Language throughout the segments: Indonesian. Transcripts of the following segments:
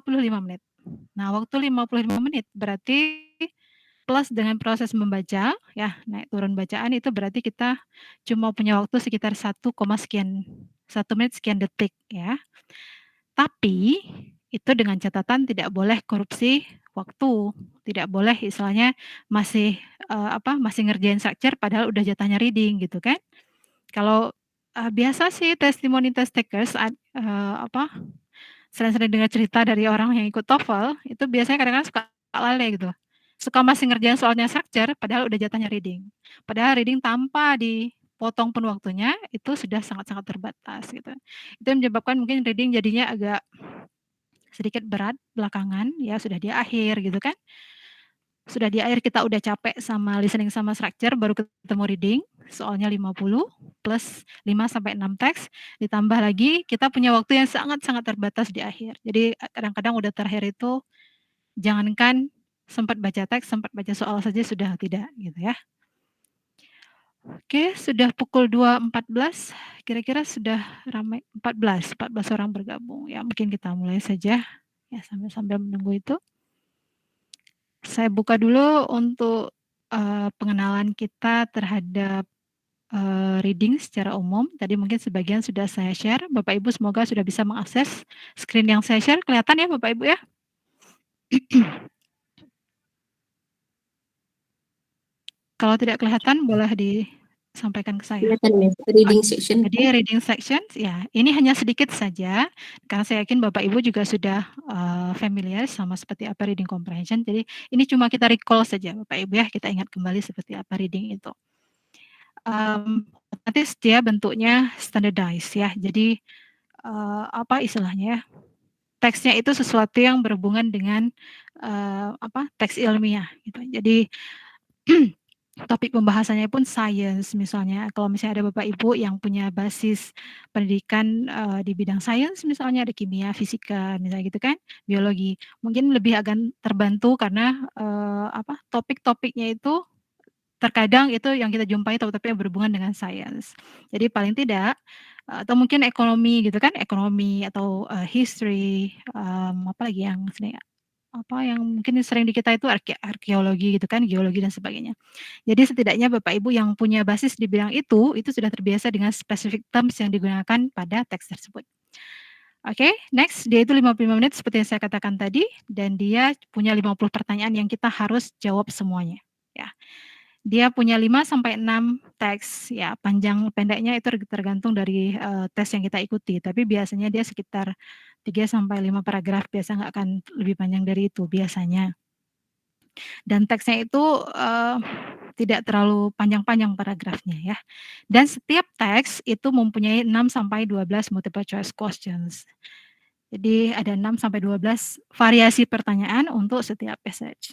55 menit. Nah, waktu 55 menit berarti plus dengan proses membaca, ya, naik turun bacaan itu berarti kita cuma punya waktu sekitar 1 menit sekian detik, ya. Tapi, itu dengan catatan tidak boleh korupsi waktu, tidak boleh istilahnya masih, masih ngerjain structure padahal udah jatahnya reading gitu kan. Kalau, biasa sih testimoni test takers sering-sering dengar cerita dari orang yang ikut TOEFL, itu biasanya kadang-kadang suka lalai gitu. Suka masih ngerjain soalnya structure, padahal udah jatahnya reading. Padahal reading tanpa dipotong pun waktunya, itu sudah sangat-sangat terbatas gitu. Itu yang menyebabkan mungkin reading jadinya agak sedikit berat belakangan, ya sudah di akhir gitu kan. Sudah di akhir kita udah capek sama listening sama structure, baru ketemu reading, soalnya 50 plus 5 sampai 6 teks, ditambah lagi kita punya waktu yang sangat-sangat terbatas di akhir. Jadi kadang-kadang udah terakhir itu, jangankan sempat baca teks, sempat baca soal saja sudah tidak gitu ya. Oke, sudah pukul 2.14, kira-kira sudah ramai 14 orang bergabung. Ya mungkin kita mulai saja, ya sambil menunggu itu. Saya buka dulu untuk, pengenalan kita terhadap, reading secara umum. Tadi mungkin sebagian sudah saya share, Bapak Ibu semoga sudah bisa mengakses screen yang saya share, kelihatan ya Bapak Ibu ya? Kalau tidak kelihatan boleh disampaikan ke saya. Kelihatan Miss, reading section. Jadi reading sections ya, ini hanya sedikit saja, karena saya yakin Bapak Ibu juga sudah, familiar sama seperti apa reading comprehension, jadi ini cuma kita recall saja Bapak Ibu ya, kita ingat kembali seperti apa reading itu. Otomatis dia bentuknya standardized ya, jadi, apa istilahnya ya, teksnya itu sesuatu yang berhubungan dengan, teks ilmiah gitu. Jadi topik pembahasannya pun sains misalnya, kalau misalnya ada Bapak Ibu yang punya basis pendidikan, di bidang sains misalnya ada kimia, fisika, misalnya gitu kan, biologi, mungkin lebih akan terbantu karena, topik-topiknya itu terkadang itu yang kita jumpai topik-topik yang berhubungan dengan sains. Jadi paling tidak, atau mungkin ekonomi gitu kan, ekonomi atau, history, apalagi yang yang mungkin sering di kita itu arkeologi gitu kan, geologi dan sebagainya. Jadi setidaknya Bapak Ibu yang punya basis di bidang itu sudah terbiasa dengan specific terms yang digunakan pada teks tersebut. Oke, next dia itu 55 menit seperti yang saya katakan tadi, dan dia punya 50 pertanyaan yang kita harus jawab semuanya, ya. Dia punya 5 sampai 6 teks, ya panjang pendeknya itu tergantung dari, tes yang kita ikuti, tapi biasanya dia sekitar 3 sampai 5 paragraf, biasa nggak akan lebih panjang dari itu biasanya. Dan teksnya itu, tidak terlalu panjang-panjang paragrafnya ya. Dan setiap teks itu mempunyai 6 sampai 12 multiple choice questions. Jadi ada 6 sampai 12 variasi pertanyaan untuk setiap passage.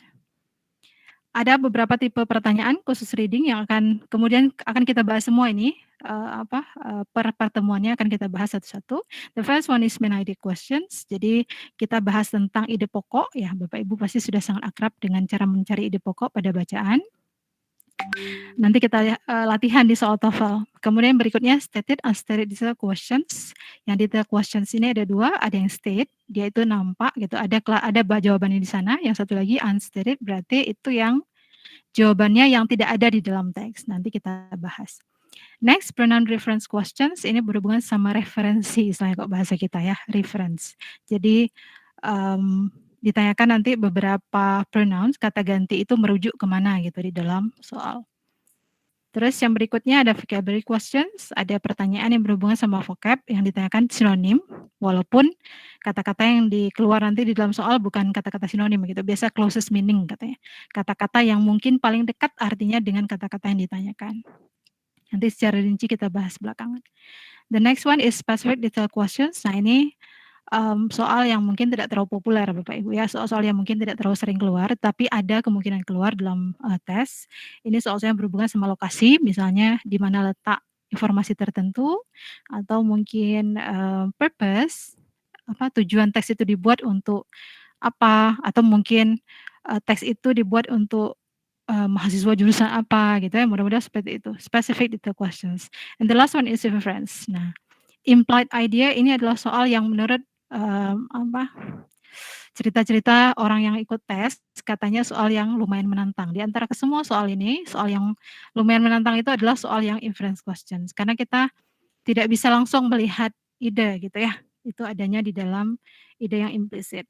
Ada beberapa tipe pertanyaan khusus reading yang kemudian akan kita bahas semua ini, per pertemuannya akan kita bahas satu-satu. The first one is main idea questions, jadi kita bahas tentang ide pokok ya, Bapak Ibu pasti sudah sangat akrab dengan cara mencari ide pokok pada bacaan. Nanti kita, latihan di soal TOEFL. Kemudian berikutnya stated, unstated detailed questions. Yang detailed questions ini ada 2, ada yang state, dia itu nampak gitu, ada jawabannya di sana, yang satu lagi unstated berarti itu yang jawabannya yang tidak ada di dalam teks, nanti kita bahas. Next, pronoun reference questions, ini berhubungan sama referensi, istilahnya kok bahasa kita ya, reference. Jadi, ditanyakan nanti beberapa pronouns, kata ganti itu merujuk kemana gitu di dalam soal. Terus yang berikutnya ada vocabulary questions, ada pertanyaan yang berhubungan sama vocab yang ditanyakan sinonim, walaupun kata-kata yang keluar nanti di dalam soal bukan kata-kata sinonim gitu, biasa closest meaning katanya. Kata-kata yang mungkin paling dekat artinya dengan kata-kata yang ditanyakan. Nanti secara rinci kita bahas belakangan. The next one is specific detail questions. Nah ini soal yang mungkin tidak terlalu populer Bapak Ibu ya, soal-soal yang mungkin tidak terlalu sering keluar, tapi ada kemungkinan keluar dalam, tes. Ini soal-soal yang berhubungan sama lokasi, misalnya di mana letak informasi tertentu, atau mungkin, purpose, tujuan teks itu dibuat untuk apa, atau mungkin, teks itu dibuat untuk, mahasiswa jurusan apa gitu ya, mudah-mudahan seperti itu, specific detail questions. And the last one is reference. Nah, implied idea ini adalah soal yang menurut, cerita-cerita orang yang ikut tes, katanya soal yang lumayan menantang. Di antara kesemua soal ini, soal yang lumayan menantang itu adalah soal yang inference questions, karena kita tidak bisa langsung melihat ide gitu ya, itu adanya di dalam ide yang implisit.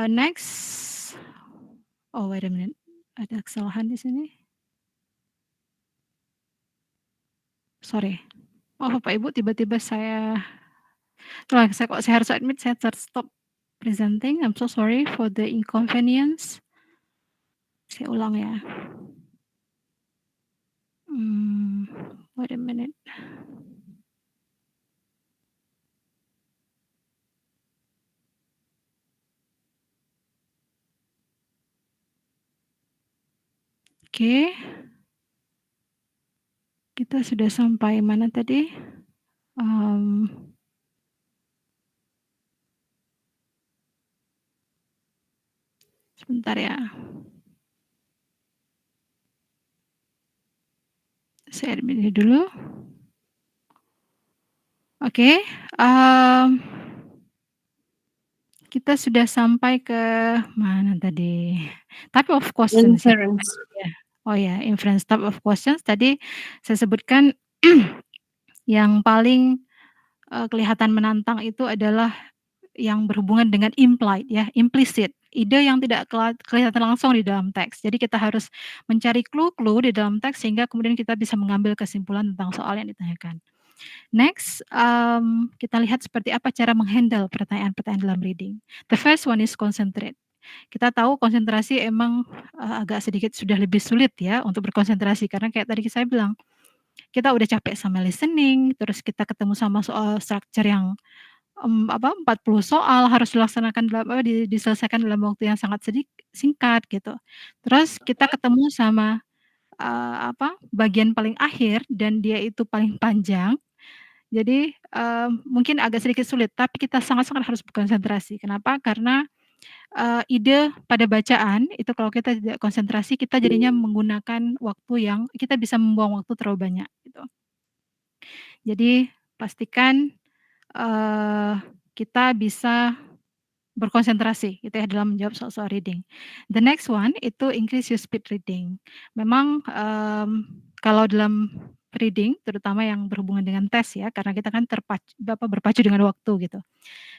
Next, oh wait a minute, ada kesalahan di sini. Sorry. Oh Bapak Ibu tiba-tiba saya harus admit saya stop presenting, I'm so sorry for the inconvenience. Saya ulang ya. Wait a minute. Oke. Kita sudah sampai mana tadi? Sebentar ya. Saya admit ini dulu. Oke, kita sudah sampai ke mana tadi? Type of questions ya? Inference. Oh ya, inference type of questions tadi saya sebutkan yang paling, kelihatan menantang itu adalah yang berhubungan dengan implied ya, implicit, ide yang tidak kelihatan langsung di dalam teks. Jadi kita harus mencari clue-clue di dalam teks sehingga kemudian kita bisa mengambil kesimpulan tentang soal yang ditanyakan. Next, kita lihat seperti apa cara menghandle pertanyaan-pertanyaan dalam reading. The first one is concentrate. Kita tahu konsentrasi emang, agak sedikit sudah lebih sulit ya untuk berkonsentrasi karena kayak tadi saya bilang, kita udah capek sama listening, terus kita ketemu sama soal structure yang 40 soal harus dilaksanakan diselesaikan dalam waktu yang sangat singkat gitu. Terus kita ketemu sama, bagian paling akhir dan dia itu paling panjang, jadi, mungkin agak sedikit sulit, tapi kita sangat-sangat harus berkonsentrasi. Kenapa? Karena, ide pada bacaan itu kalau kita tidak konsentrasi, kita jadinya menggunakan waktu yang kita bisa membuang waktu terlalu banyak gitu. Jadi pastikan eee, kita bisa berkonsentrasi gitu ya dalam menjawab soal-soal reading. The next one itu increase your speed reading. Memang, kalau dalam reading terutama yang berhubungan dengan tes ya, karena kita kan berpacu dengan waktu gitu.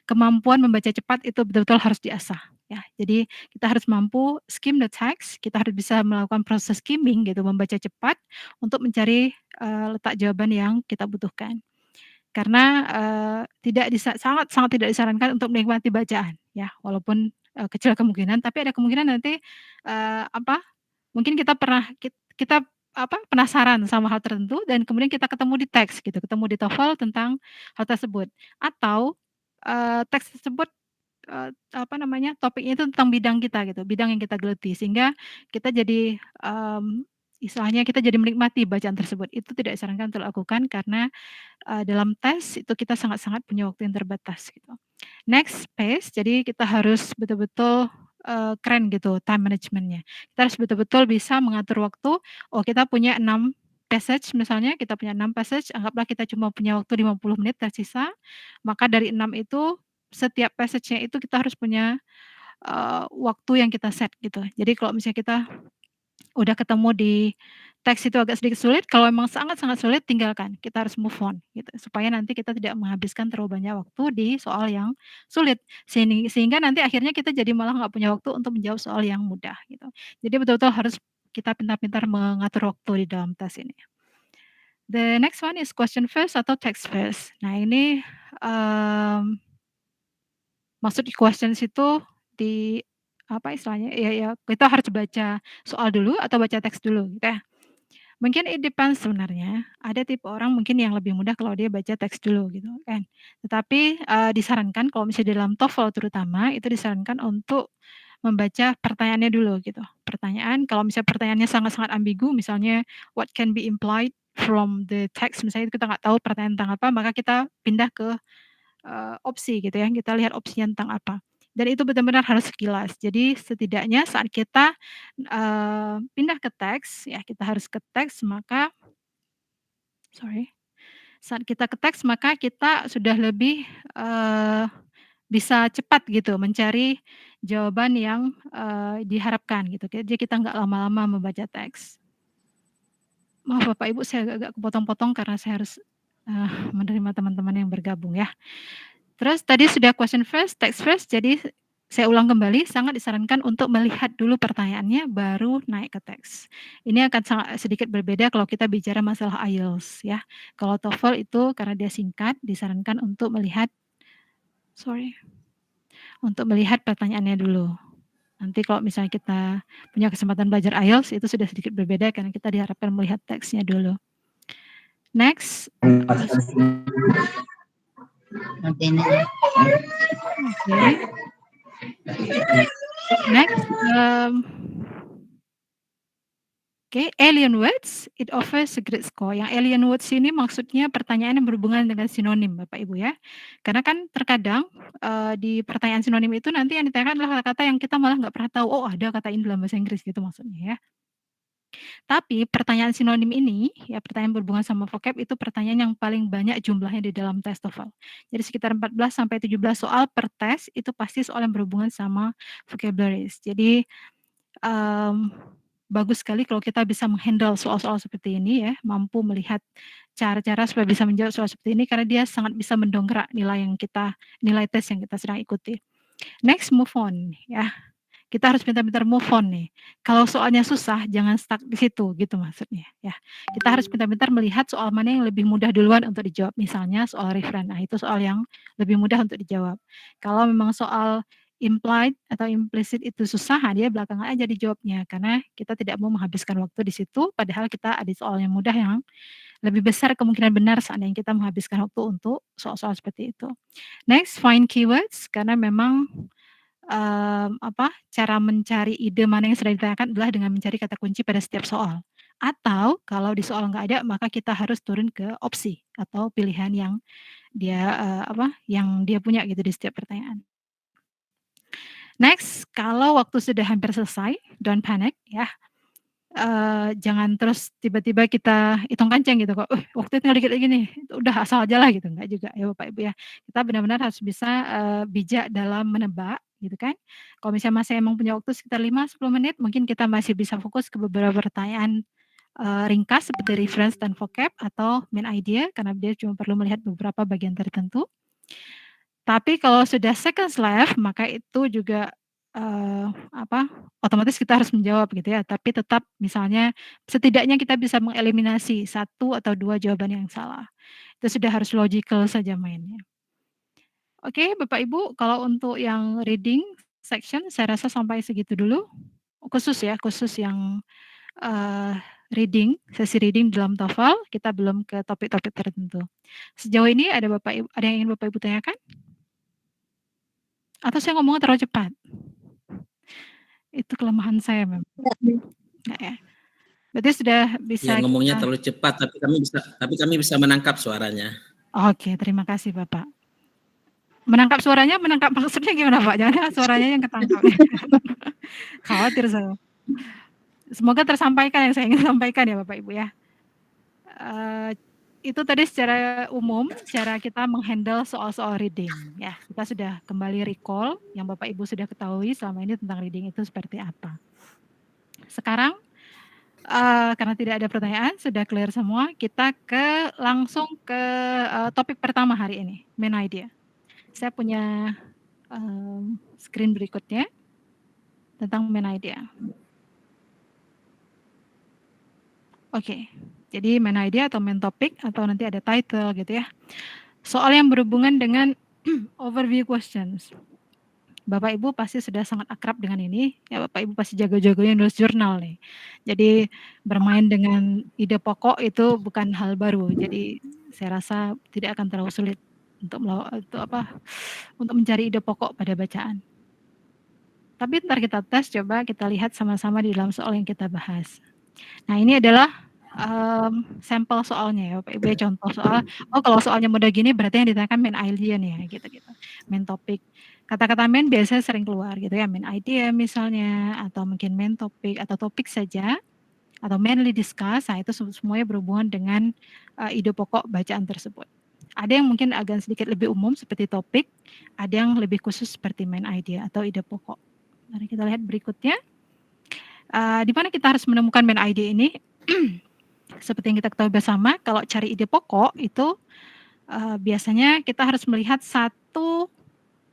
Kemampuan membaca cepat itu betul-betul harus diasah ya. Jadi kita harus mampu skim the text, kita harus bisa melakukan proses skimming gitu, membaca cepat untuk mencari, letak jawaban yang kita butuhkan. Karena, tidak sangat sangat tidak disarankan untuk menikmati bacaan ya, walaupun, kecil kemungkinan, tapi ada kemungkinan nanti, mungkin kita pernah kita, penasaran sama hal tertentu dan kemudian kita ketemu di teks gitu, ketemu di TOEFL tentang hal tersebut. Atau, teks tersebut, topiknya itu tentang bidang kita gitu, bidang yang kita geluti, sehingga kita jadi, istilahnya kita jadi menikmati bacaan tersebut. Itu tidak disarankan untuk dilakukan karena dalam tes itu kita sangat-sangat punya waktu yang terbatas gitu. Next pace, jadi kita harus betul-betul, keren gitu time management-nya. Kita harus betul-betul bisa mengatur waktu, oh kita punya 6 passage misalnya, kita punya 6 passage, anggaplah kita cuma punya waktu 50 menit tersisa, maka dari 6 itu, setiap passage-nya itu kita harus punya, waktu yang kita set gitu. Jadi kalau misalnya kita udah ketemu di teks itu agak sedikit sulit, kalau memang sangat-sangat sulit tinggalkan, kita harus move on gitu, supaya nanti kita tidak menghabiskan terlalu banyak waktu di soal yang sulit, sehingga nanti akhirnya kita jadi malah nggak punya waktu untuk menjawab soal yang mudah gitu. Jadi betul-betul harus kita pintar-pintar mengatur waktu di dalam tes ini. The next one is question first atau text first. Nah ini, maksud questions itu di apa istilahnya, ya kita harus baca soal dulu atau baca teks dulu gitu ya. Mungkin it depends sebenarnya, ada tipe orang mungkin yang lebih mudah kalau dia baca teks dulu gitu kan. Tetapi, disarankan kalau misalnya dalam TOEFL terutama, itu disarankan untuk membaca pertanyaannya dulu gitu. Pertanyaan kalau misalnya pertanyaannya sangat-sangat ambigu misalnya what can be implied from the text misalnya kita nggak tahu pertanyaan tentang apa, maka kita pindah ke, opsi gitu ya, kita lihat opsinya tentang apa. Dan itu benar-benar harus sekilas. Jadi setidaknya saat kita, pindah ke teks, ya kita harus ke teks maka sorry, saat kita ke teks maka kita sudah lebih, eee bisa cepat gitu mencari jawaban yang, diharapkan gitu. Jadi kita nggak lama-lama membaca teks. Maaf Bapak Ibu saya agak-agak kepotong-potong karena saya harus, menerima teman-teman yang bergabung ya. Terus tadi sudah question first, text first, jadi saya ulang kembali, sangat disarankan untuk melihat dulu pertanyaannya baru naik ke teks. Ini akan sangat sedikit berbeda kalau kita bicara masalah IELTS ya. Kalau TOEFL itu karena dia singkat, disarankan untuk melihat untuk melihat pertanyaannya dulu. Nanti kalau misalnya kita punya kesempatan belajar IELTS itu sudah sedikit berbeda karena kita diharapkan melihat teksnya dulu. Next. Okay. Next, alien words, it offers a great score. Yang alien words ini maksudnya pertanyaan yang berhubungan dengan sinonim Bapak Ibu ya. Karena kan terkadang, di pertanyaan sinonim itu nanti yang ditanyakan adalah kata-kata yang kita malah nggak pernah tahu, oh ada kata ini dalam bahasa Inggris gitu maksudnya ya. Tapi pertanyaan sinonim ini, ya pertanyaan berhubungan sama vocab itu pertanyaan yang paling banyak jumlahnya di dalam tes TOEFL. Jadi sekitar 14 sampai 17 soal per tes itu pasti soal yang berhubungan sama vocabularies. Jadi, bagus sekali kalau kita bisa menghandle soal-soal seperti ini ya, mampu melihat cara-cara supaya bisa menjawab soal seperti ini karena dia sangat bisa mendongkrak nilai tes yang kita sedang ikuti. Next, move on ya. Kita harus pintar-pintar move on nih. Kalau soalnya susah jangan stuck di situ gitu maksudnya ya. Kita harus pintar-pintar melihat soal mana yang lebih mudah duluan untuk dijawab. Misalnya soal referen, nah itu soal yang lebih mudah untuk dijawab. Kalau memang soal implied atau implicit itu susah, dia belakangan aja dijawabnya karena kita tidak mau menghabiskan waktu di situ padahal kita ada soal yang mudah yang lebih besar kemungkinan benar seandainya kita menghabiskan waktu untuk soal-soal seperti itu. Next, find keywords karena memang cara mencari ide mana yang sedang ditanyakan adalah dengan mencari kata kunci pada setiap soal. Atau kalau di soal nggak ada, maka kita harus turun ke opsi atau pilihan yang yang dia punya gitu di setiap pertanyaan. Next, kalau waktu sudah hampir selesai, don't panic ya. Jangan terus tiba-tiba kita hitung kancing gitu kok, waktu tinggal dikit lagi nih, udah asal aja lah gitu, enggak juga ya Bapak Ibu ya. Kita benar-benar harus bisa, bijak dalam menebak gitu kan. Kalau misalnya masih emang punya waktu sekitar 5, 10 menit, mungkin kita masih bisa fokus ke beberapa pertanyaan, ringkas seperti reference dan vocab atau main idea karena dia cuma perlu melihat beberapa bagian tertentu. Tapi kalau sudah seconds left, maka itu juga, otomatis kita harus menjawab gitu ya, tapi tetap misalnya setidaknya kita bisa mengeliminasi 1 atau 2 jawaban yang salah. Itu sudah harus logical saja mainnya. Oke, Bapak Ibu, kalau untuk yang reading section saya rasa sampai segitu dulu. Khusus yang, sesi reading dalam TOEFL, kita belum ke topik-topik tertentu. Sejauh ini ada yang ingin Bapak Ibu tanyakan? Atau saya ngomongnya terlalu cepat? Itu kelemahan saya memang. Enggak ya? Berarti sudah bisa Ya ngomongnya kita terlalu cepat, tapi kami bisa menangkap suaranya. Oke, terima kasih Bapak. Menangkap suaranya, menangkap maksudnya gimana Pak? Jangan-jangan suaranya yang ketangkap ya? Khawatir saya. Semoga tersampaikan yang saya ingin sampaikan ya Bapak Ibu ya. Itu tadi secara umum cara kita meng-handle soal-soal reading ya. Kita sudah kembali recall yang Bapak Ibu sudah ketahui selama ini tentang reading itu seperti apa. Sekarang, karena tidak ada pertanyaan, sudah clear semua, kita langsung ke topik pertama hari ini, main idea. Saya punya, screen berikutnya tentang main idea. Oke, jadi main idea atau main topik atau nanti ada title gitu ya. Soal yang berhubungan dengan overview questions. Bapak Ibu pasti sudah sangat akrab dengan ini, ya Bapak Ibu pasti jago-jagonya nulis jurnal nih. Jadi bermain dengan ide pokok itu bukan hal baru, jadi saya rasa tidak akan terlalu sulit untuk untuk mencari ide pokok pada bacaan. Tapi entar kita tes, coba kita lihat sama-sama di dalam soal yang kita bahas. Nah ini adalah, sampel soalnya ya Bapak Ibu ya, contoh soal, oh kalau soalnya mudah gini berarti yang ditanyakan main idea nih ya, gitu-gitu, main topik. Kata-kata main biasanya sering keluar gitu ya, main idea misalnya, atau mungkin main topik atau topik saja, atau mainly discuss, nah itu semuanya berhubungan dengan, ide pokok bacaan tersebut. Ada yang mungkin agak sedikit lebih umum seperti topik, ada yang lebih khusus seperti main idea atau ide pokok. Mari kita lihat berikutnya. Di mana kita harus menemukan main idea ini? Seperti yang kita ketahui bersama, kalau cari ide pokok itu biasanya kita harus melihat satu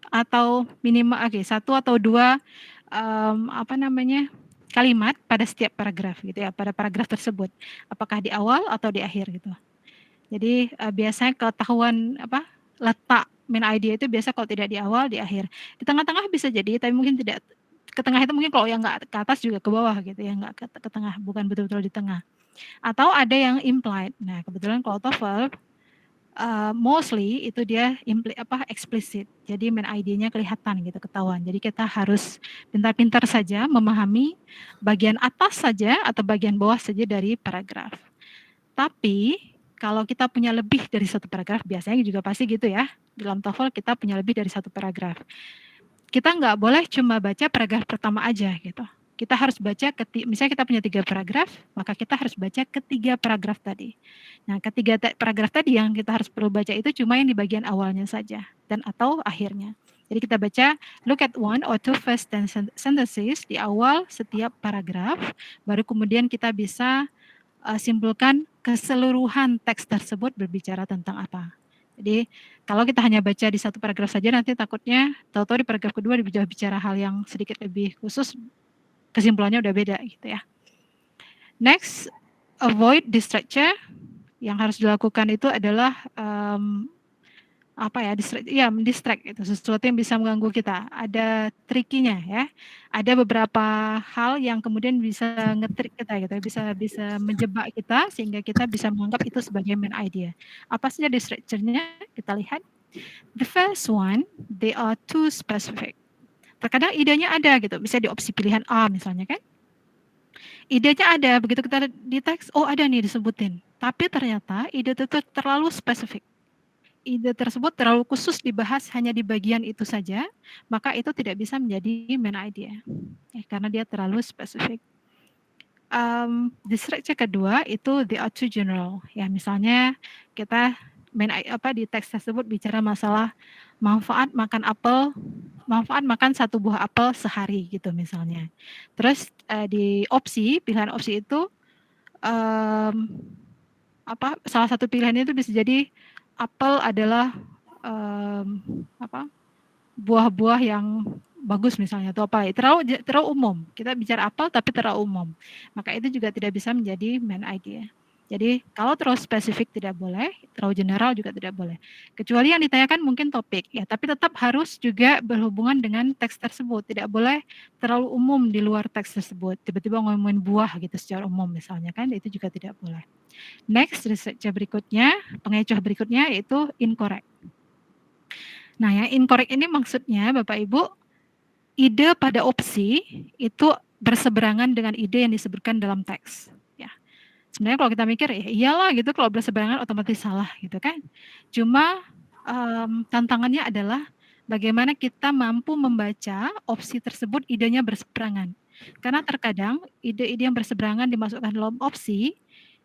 atau minimal satu atau dua kalimat pada setiap paragraf gitu ya, pada paragraf tersebut. Apakah di awal atau di akhir gitu. Jadi biasanya ketahuan letak main idea itu biasa kalau tidak di awal, di akhir. Di tengah-tengah bisa jadi, tapi mungkin tidak ke tengah itu mungkin kalau yang nggak ke atas juga ke bawah gitu ya, nggak ke tengah, bukan betul-betul di tengah. Atau ada yang implied. Nah, kebetulan kalau TOEFL mostly itu dia eksplisit. Jadi main idea-nya kelihatan gitu, ketahuan. Jadi kita harus pintar-pintar saja memahami bagian atas saja atau bagian bawah saja dari paragraf. Tapi kalau kita punya lebih dari satu paragraf, biasanya juga pasti gitu ya. Dalam TOEFL kita punya lebih dari satu paragraf. Kita nggak boleh cuma baca paragraf pertama aja gitu. Kita harus baca, misalnya kita punya 3 paragraf, maka kita harus baca ketiga paragraf tadi. Nah, ketiga paragraf tadi yang kita harus perlu baca itu cuma yang di bagian awalnya saja dan atau akhirnya. Jadi kita baca look at one or two first sentences di awal setiap paragraf, baru kemudian kita bisa simpulkan keseluruhan teks tersebut berbicara tentang apa. Jadi kalau kita hanya baca di satu paragraf saja, nanti takutnya tahu-tahu di paragraf kedua bicara hal yang sedikit lebih khusus, kesimpulannya udah beda gitu ya. Next, avoid distraction. Yang harus dilakukan itu adalah distract itu sesuatu yang bisa mengganggu kita. Ada trikinya ya. Ada beberapa hal yang kemudian bisa ngetrik kita gitu, bisa menjebak kita sehingga kita bisa menganggap itu sebagai main idea. Apa saja distraction-nya? Kita lihat. The first one, they are too specific. Terkadang idenya ada gitu, bisa di opsi pilihan A misalnya kan. Idenya ada, begitu kita di teks, oh ada nih disebutin. Tapi ternyata ide itu terlalu spesifik. Ide tersebut terlalu khusus dibahas hanya di bagian itu saja, maka itu tidak bisa menjadi main idea. Karena dia terlalu spesifik. Distraction kedua itu the are too general. Ya, misalnya kita di teks tersebut bicara masalah manfaat makan satu buah apel sehari gitu misalnya. Terus di pilihan opsi itu salah satu pilihannya itu bisa jadi apel adalah buah-buah yang bagus misalnya atau apa, terlalu umum. Kita bicara apel tapi terlalu umum. Maka itu juga tidak bisa menjadi main idea. Jadi kalau terlalu spesifik tidak boleh, terlalu general juga tidak boleh. Kecuali yang ditanyakan mungkin topik ya, tapi tetap harus juga berhubungan dengan teks tersebut. Tidak boleh terlalu umum di luar teks tersebut. Tiba-tiba ngomongin buah gitu secara umum misalnya kan, itu juga tidak boleh. Next, pengecoh berikutnya yaitu incorrect. Nah, yang incorrect ini maksudnya Bapak Ibu, ide pada opsi itu berseberangan dengan ide yang disebutkan dalam teks. Ya, sebenarnya kalau kita mikir ya iyalah gitu, kalau berseberangan otomatis salah gitu kan. Cuma tantangannya adalah bagaimana kita mampu membaca opsi tersebut idenya berseberangan. Karena terkadang ide-ide yang berseberangan dimasukkan dalam opsi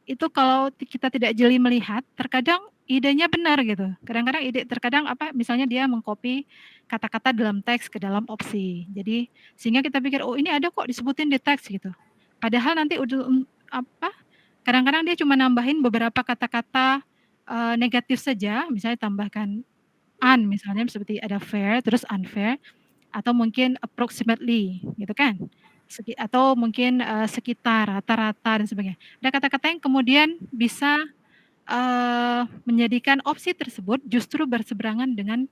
itu kalau kita tidak jeli melihat, terkadang idenya benar gitu. Terkadang misalnya dia mengcopy kata-kata dalam teks ke dalam opsi. Jadi sehingga kita pikir oh ini ada kok disebutin di teks gitu. Padahal nanti kadang-kadang dia cuma nambahin beberapa kata-kata negatif saja, misalnya tambahkan misalnya seperti ada fair terus unfair atau mungkin approximately gitu kan. Atau mungkin sekitar, rata-rata dan sebagainya. Ada kata-kata yang kemudian bisa menjadikan opsi tersebut justru berseberangan dengan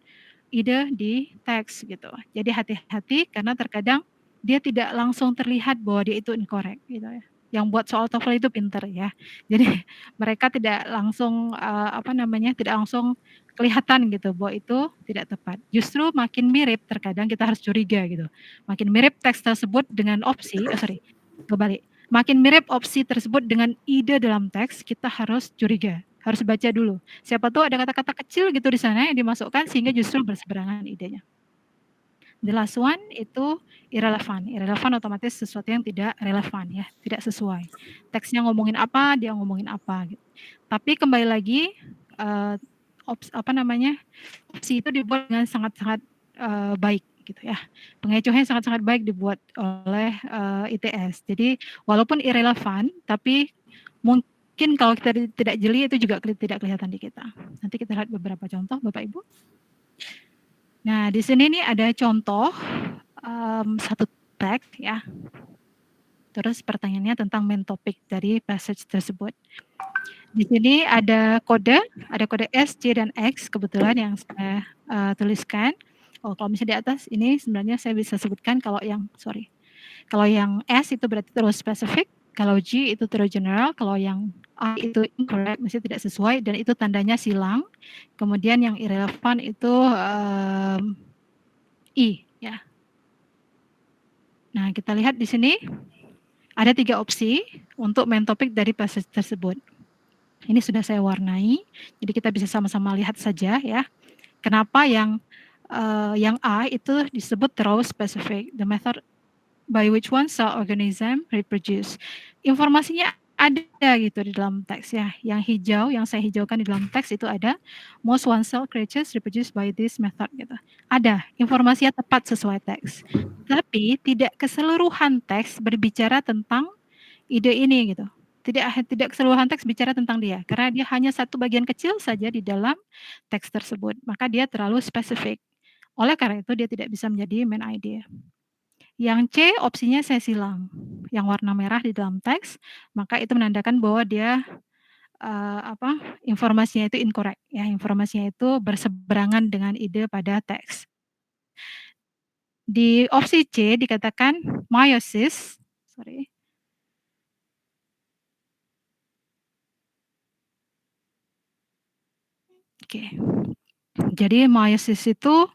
ide di teks gitu. Jadi hati-hati karena terkadang dia tidak langsung terlihat bahwa dia itu incorrect gitu ya. Yang buat soal TOEFL itu pinter ya. Jadi mereka tidak langsung tidak langsung kelihatan gitu bahwa itu tidak tepat. Justru makin mirip terkadang kita harus curiga gitu. Makin mirip teks tersebut dengan kebalik. Makin mirip opsi tersebut dengan ide dalam teks, kita harus curiga, harus baca dulu. Siapa tahu ada kata-kata kecil gitu di sana yang dimasukkan sehingga justru berseberangan idenya. The last one itu irrelevant. Irrelevant otomatis sesuatu yang tidak relevan ya, tidak sesuai. Teksnya ngomongin apa, dia ngomongin apa gitu. Tapi kembali lagi opsi itu dibuat dengan sangat-sangat baik gitu ya. Pengecohnya sangat-sangat baik dibuat oleh ITS. Jadi walaupun irrelevan, tapi mungkin kalau kita tidak jeli itu juga tidak kelihatan di kita. Nanti kita lihat beberapa contoh, Bapak Ibu. Nah, di sini nih ada contoh satu tag ya. Terus pertanyaannya tentang main topik dari passage tersebut. Di sini ada kode S, C, dan X kebetulan yang saya tuliskan. Oh, kalau misalnya di atas ini sebenarnya saya bisa sebutkan kalau yang S itu berarti terlalu spesifik, kalau G itu terlalu general, kalau yang A itu incorrect, mesti tidak sesuai, dan itu tandanya silang. Kemudian yang irrelevant itu I ya. Nah, kita lihat di sini ada 3 opsi untuk main topik dari passage tersebut. Ini sudah saya warnai, jadi kita bisa sama-sama lihat saja ya. Kenapa yang A itu disebut terlalu spesifik. The method by which one cell organism reproduce. Informasinya ada gitu di dalam teks ya. Yang hijau, yang saya hijaukan di dalam teks itu ada most one cell creatures reproduce by this method gitu. Ada, informasinya tepat sesuai teks. Tapi tidak keseluruhan teks berbicara tentang ide ini gitu. Tidak keseluruhan teks bicara tentang dia, karena dia hanya satu bagian kecil saja di dalam teks tersebut. Maka dia terlalu spesifik. Oleh karena itu dia tidak bisa menjadi main idea. Yang C opsinya saya silang, yang warna merah di dalam teks, maka itu menandakan bahwa dia informasinya itu incorrect ya, informasinya itu berseberangan dengan ide pada teks. Di opsi C dikatakan meiosis, Oke. Jadi meiosis itu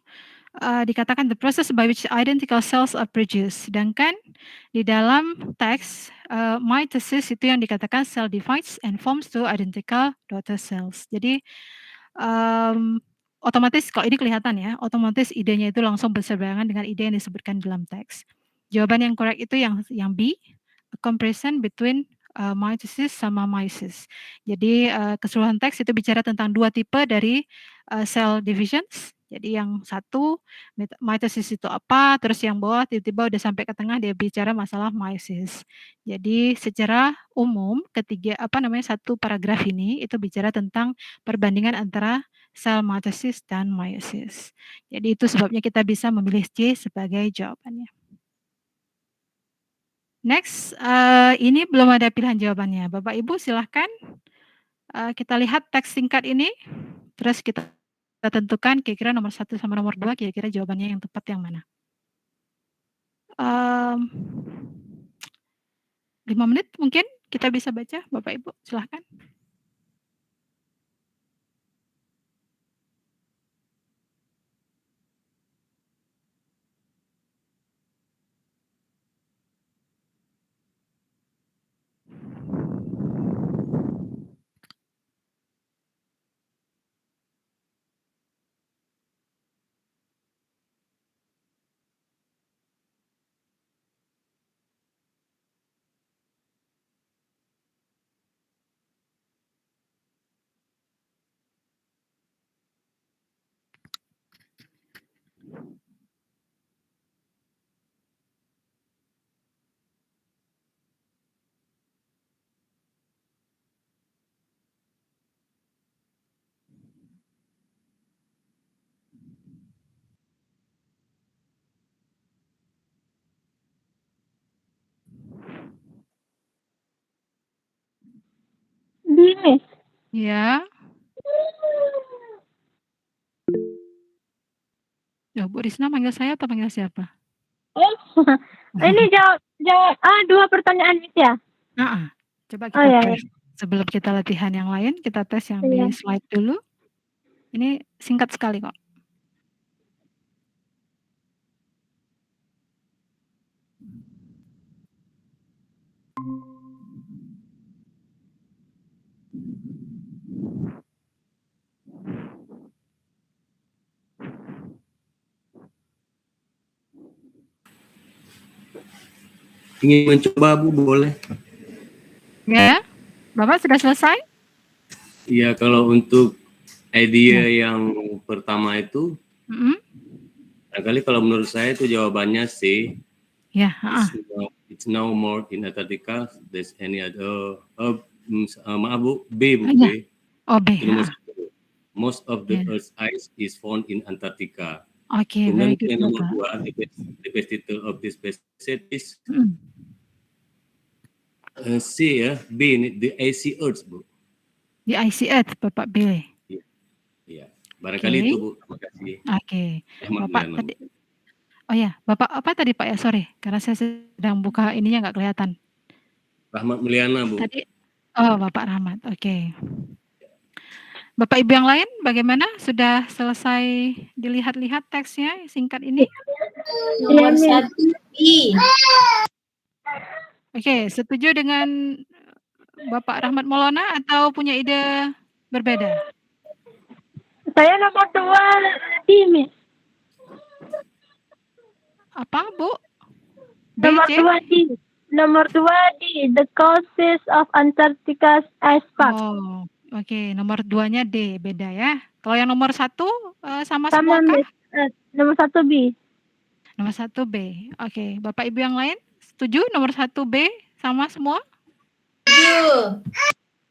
dikatakan the process by which identical cells are produced. Sedangkan di dalam teks mitosis itu yang dikatakan cell divides and forms two identical daughter cells. Jadi otomatis kalau ini kelihatan ya, otomatis idenya itu langsung berseberangan dengan ide yang disebutkan dalam teks. Jawaban yang correct itu yang B, a comparison between mitosis sama meiosis. Jadi keseluruhan teks itu bicara tentang 2 tipe dari cell divisions. Jadi yang satu mitosis itu apa, terus yang bawah tiba-tiba udah sampai ke tengah dia bicara masalah meiosis. Jadi secara umum satu paragraf ini itu bicara tentang perbandingan antara sel mitosis dan meiosis. Jadi itu sebabnya kita bisa memilih C sebagai jawabannya. Next, ini belum ada pilihan jawabannya. Bapak Ibu silahkan kita lihat teks singkat ini, terus kita tentukan kira-kira nomor 1 sama nomor 2 kira-kira jawabannya yang tepat yang mana. 5 menit mungkin kita bisa baca, Bapak Ibu silahkan. Miss. Ya. Ya, Bu Risna manggil saya atau manggil siapa? Oh, ini jawab 2 pertanyaan Miss ya? Coba kita tes. Sebelum kita latihan yang lain, kita tes yang di slide dulu. Ini singkat sekali kok. Ingin mencoba Bu, boleh? Ya, Bapak sudah selesai? Iya, kalau untuk idea yang pertama itu, Mhm. barangkali kalau menurut saya itu jawabannya C. Ya, It's now more in Antarctica. There's any other? Maaf Bu, B Bu, ya. B. Oh, B, Itu nomor 1. Most of the Ya. Earth's ice is found in Antarctica. Oke, very Kemudian good, yang nomor Bapak. 2, the best title of this set is Mhm. C ya, B ini the icy Earth Bu. The icy earth, Bapak B. Iya, barangkali itu Bu. Terima kasih. Oke. Rahmat Bapak Mulyana, Bu. tadi, oh ya, Bapak apa tadi Pak ya? Sorry, karena saya sedang buka ininya nggak kelihatan. Rahmat Mulyana Bu. Tadi, oh Bapak Rahmat, oke. Bapak Ibu yang lain bagaimana? Sudah selesai dilihat-lihat teksnya singkat ini? Nomor 1 B. Oke, setuju dengan Bapak Rahmat Maulana atau punya ide berbeda? Saya nomor 2 D, Miss. Apa, Bu? Nomor BC? 2 D. Nomor 2 D. The causes of Antarctica's ice pack. Oh, oke. Nomor 2-nya D, beda ya. Kalau yang nomor 1 sama Sama, semua kah? Miss. Nomor 1 B. Nomor 1 B. Oke, Bapak Ibu yang lain setuju nomor 1 B sama semua? Setuju.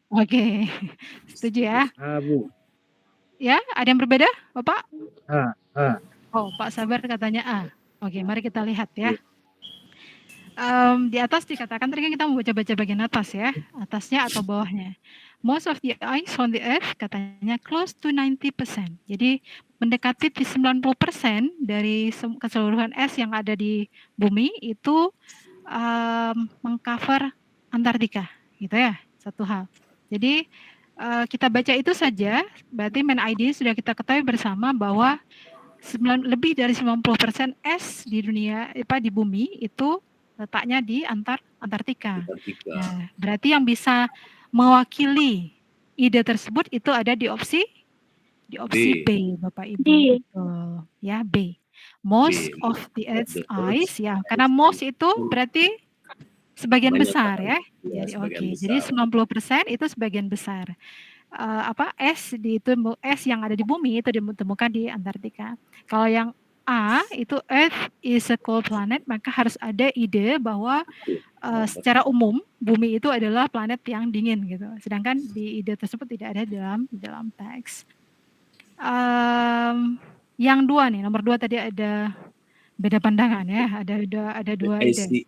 Oke. Setuju ya. Bu. Ya, ada yang berbeda, Bapak? A. Oh, Pak Sabar katanya A. Oke, mari kita lihat ya. Di atas dikatakan tadi kan kita mau baca-baca bagian atas ya, atasnya atau bawahnya. Most of the ice on the earth katanya close to 90%. Jadi mendekati 90% dari keseluruhan es yang ada di bumi itu mengcover Antartika, gitu ya. Satu hal. Jadi kita baca itu saja, berarti main idea sudah kita ketahui bersama bahwa lebih dari 90% es di dunia, di bumi itu letaknya di Antartika. Nah, berarti yang bisa mewakili ide tersebut itu ada di opsi B, Bapak Ibu. Ya, B. Most of the Earth's ice, ya, karena most itu berarti sebagian besar ya. Jadi oke, jadi 90% itu sebagian besar. Es yang ada di bumi itu ditemukan di Antartika. Kalau yang A itu Earth is a cold planet, maka harus ada ide bahwa secara umum bumi itu adalah planet yang dingin gitu. Sedangkan di ide tersebut tidak ada dalam teks. Yang dua nih, nomor 2 tadi ada beda pandangan ya. Ada dua ide.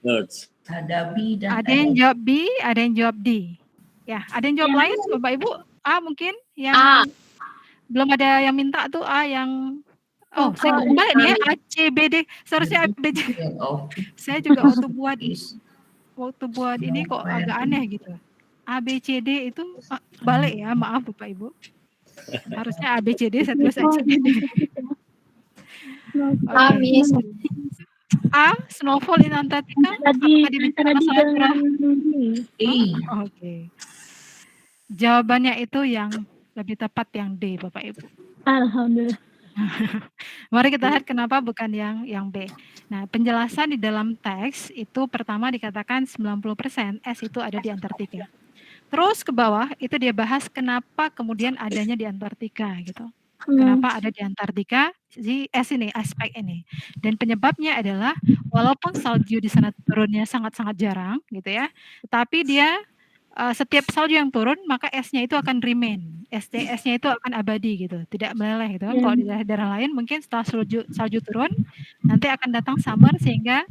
Ada B dan ada yang jawab B, ada yang jawab D. Ya, ada yang jawab lain, Bapak Ibu? A mungkin yang belum ada yang minta tuh A yang saya kembali nih ya, A, C, B, D. Seharusnya A, B, C. Saya juga waktu buat ini kok agak aneh gitu. A, B, C, D itu balik ya, maaf Bapak Ibu. Harusnya A, B, C, D, saya tulis A, C, B, D. Miss. A, snowfall in Antarctica. Apakah dibicara masalah curah? Oke. Jawabannya itu yang lebih tepat yang D, Bapak Ibu. Alhamdulillah. Mari kita lihat kenapa bukan yang B. Nah, penjelasan di dalam teks itu pertama dikatakan 90% es itu ada di Antartika. Terus ke bawah itu dia bahas kenapa kemudian adanya di Antartika gitu. Kenapa ada di Antartika si es ini, aspek ini. Dan penyebabnya adalah walaupun salju di sana turunnya sangat-sangat jarang gitu ya, tetapi dia setiap salju yang turun maka esnya itu akan remain, esnya itu akan abadi gitu, tidak meleleh gitu kan. Kalau di daerah lain mungkin setelah salju turun nanti akan datang summer sehingga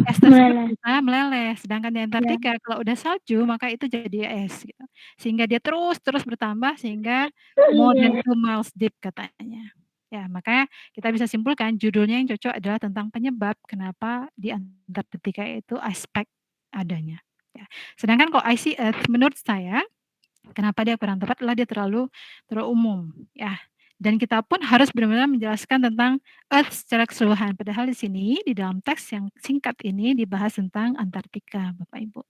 es tersebut bisa meleleh. Sedangkan di Antartika kalau udah salju maka itu jadi es gitu. Sehingga dia terus bertambah sehingga more than 2 miles deep katanya. Ya, makanya kita bisa simpulkan judulnya yang cocok adalah tentang penyebab kenapa di Antartika itu aspek adanya. Ya. Sedangkan kalau icy earth menurut saya kenapa dia kurang tepat adalah dia terlalu umum ya. Dan kita pun harus benar-benar menjelaskan tentang earth secara keseluruhan. Padahal di sini di dalam teks yang singkat ini dibahas tentang Antartika, Bapak Ibu.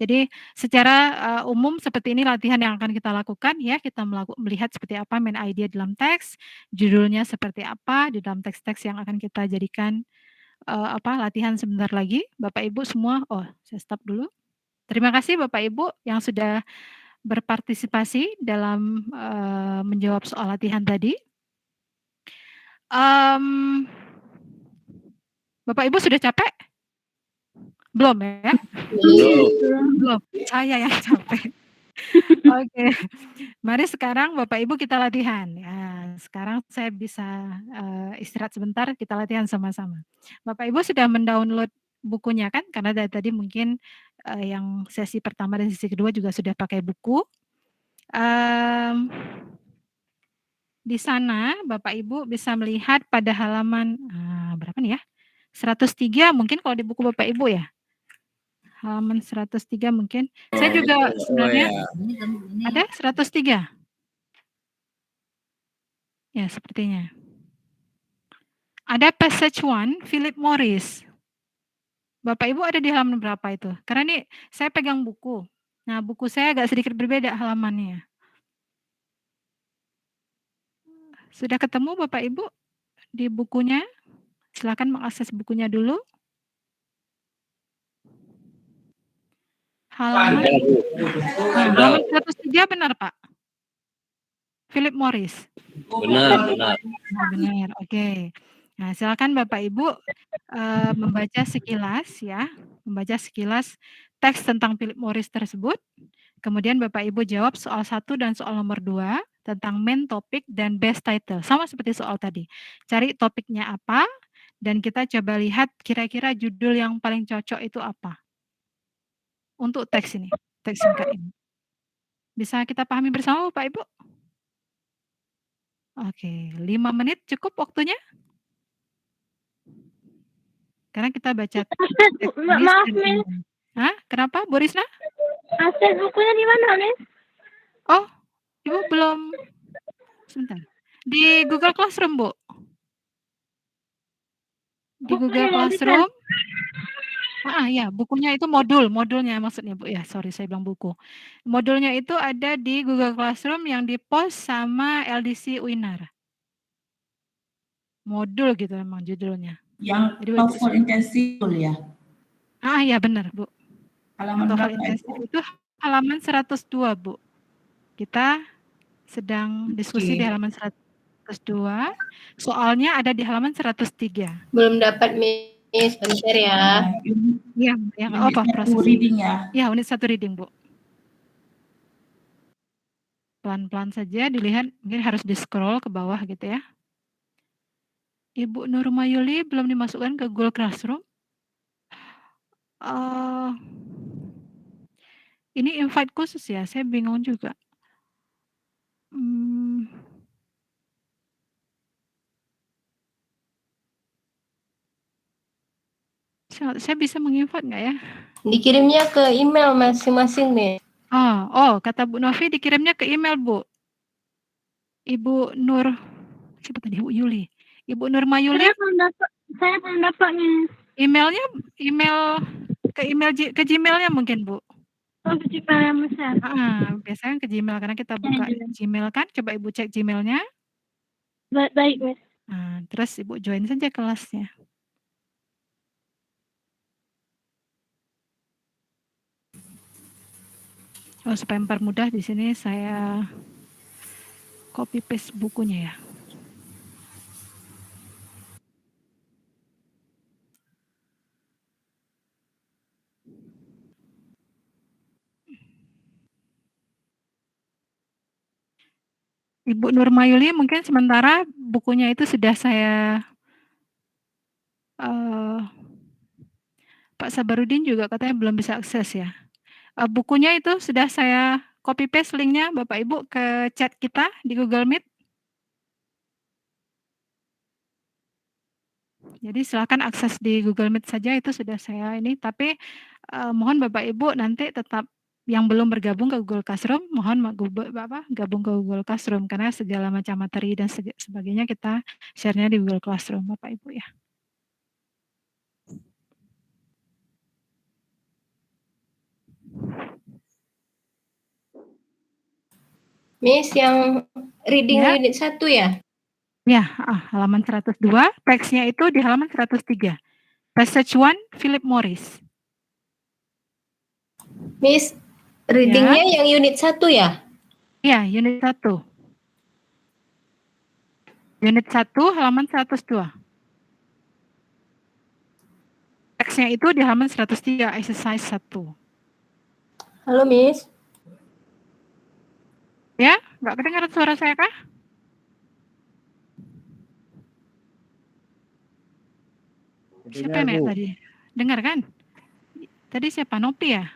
Jadi secara umum seperti ini latihan yang akan kita lakukan ya. Kita melihat seperti apa main idea dalam teks, judulnya seperti apa di dalam teks-teks yang akan kita jadikan latihan sebentar lagi. Bapak Ibu semua, saya stop dulu. Terima kasih Bapak Ibu yang sudah berpartisipasi dalam menjawab soal latihan tadi. Bapak Ibu sudah capek? Belum ya? Belum. Saya yang capek. Oke. Mari sekarang Bapak Ibu kita latihan. Ya, sekarang saya bisa istirahat sebentar, kita latihan sama-sama. Bapak Ibu sudah mendownload bukunya kan? Karena dari tadi mungkin yang sesi pertama dan sesi kedua juga sudah pakai buku. Di sana Bapak Ibu bisa melihat pada halaman berapa nih ya? 103 mungkin kalau di buku Bapak Ibu ya. Halaman 103 mungkin. Saya juga sebenarnya ada 103. Ya, sepertinya. Ada passage 1, Philip Morris. Bapak Ibu ada di halaman berapa itu? Karena ini saya pegang buku. Nah, buku saya agak sedikit berbeda halamannya. Sudah ketemu Bapak Ibu di bukunya? Silakan mengakses bukunya dulu. Halaman 103 benar, Pak? Philip Morris. Benar. Benar, oke. Nah, silakan Bapak Ibu membaca sekilas ya, membaca sekilas teks tentang Philip Morris tersebut. Kemudian Bapak Ibu jawab soal 1 dan soal nomor 2 tentang main topik dan best title. Sama seperti soal tadi. Cari topiknya apa dan kita coba lihat kira-kira judul yang paling cocok itu apa. Untuk teks ini, teks singkat ini. Bisa kita pahami bersama Bapak Ibu? Oke, 5 menit cukup waktunya? Karena kita baca teks Maaf, Miss. Hah? Kenapa, Bu Risna? Akses bukunya di mana, Miss? Oh, Ibu belum. Sebentar. Di Google Classroom, Bu. Di Google Classroom. Ya, bukunya itu modulnya maksudnya, Bu. Ya, sorry saya bilang buku. Modulnya itu ada di Google Classroom yang di-post sama LDC Uinar. Modul gitu memang judulnya. Yang TOEFL intensif ya? Ya benar, Bu. Halaman TOEFL berapa intensif itu halaman 102, Bu. Kita sedang diskusi di halaman 102. Soalnya ada di halaman 103. Belum dapat, Miss. Bentar ya. Iya, yang apa proses reading ya? Ya, unit 1 reading, Bu. Pelan-pelan saja dilihat, mungkin harus di-scroll ke bawah gitu ya. Ibu Nurmayuli belum dimasukkan ke Google Classroom. Ini invite khusus ya, saya bingung juga. Saya bisa menginvite nggak ya? Dikirimnya ke email masing-masing, Miss. Kata Bu Novi dikirimnya ke email, Bu. Ibu Nur, siapa tadi? Ibu Yuli. Ibu Nurmayuli. Saya belum dapat, Miss. Emailnya, ke Gmail-nya mungkin, Bu. Oh, ke Gmail, Miss. Biasanya ke Gmail karena kita buka Gmail kan. Coba Ibu cek Gmail-nya. Baik, Miss. Terus Ibu join saja kelasnya. Supaya mempermudah di sini saya copy paste bukunya ya. Ibu Nurmayuli mungkin sementara bukunya itu sudah saya Pak Sabarudin juga katanya belum bisa akses ya. Bukunya itu sudah saya copy paste linknya Bapak Ibu ke chat kita di Google Meet. Jadi silakan akses di Google Meet saja, itu sudah saya ini. Tapi mohon Bapak Ibu nanti tetap yang belum bergabung ke Google Classroom, mohon gabung ke Google Classroom karena segala macam materi dan sebagainya kita share-nya di Google Classroom, Bapak Ibu ya. Miss, yang reading unit 1 ya? Ya, halaman 102, teksnya itu di halaman 103. Passage 1, Philip Morris. Miss, Readingnya yang unit 1 ya? Iya, unit 1. Unit 1 halaman 102. Teksnya itu di halaman 103, exercise 1. Halo, Miss. Ya, nggak kedengaran suara saya kah? Siapa yang tadi? Dengar kan? Tadi siapa? Nopi ya?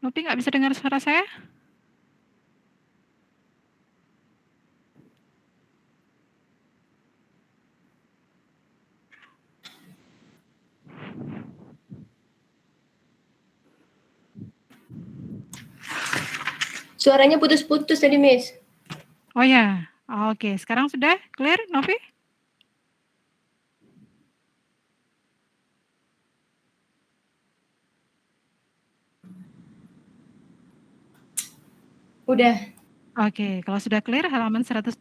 Nopi nggak bisa dengar suara saya? Suaranya putus-putus tadi, Miss. Oh ya, oke. Sekarang sudah clear, Novi? Udah. Oke, kalau sudah clear halaman 102,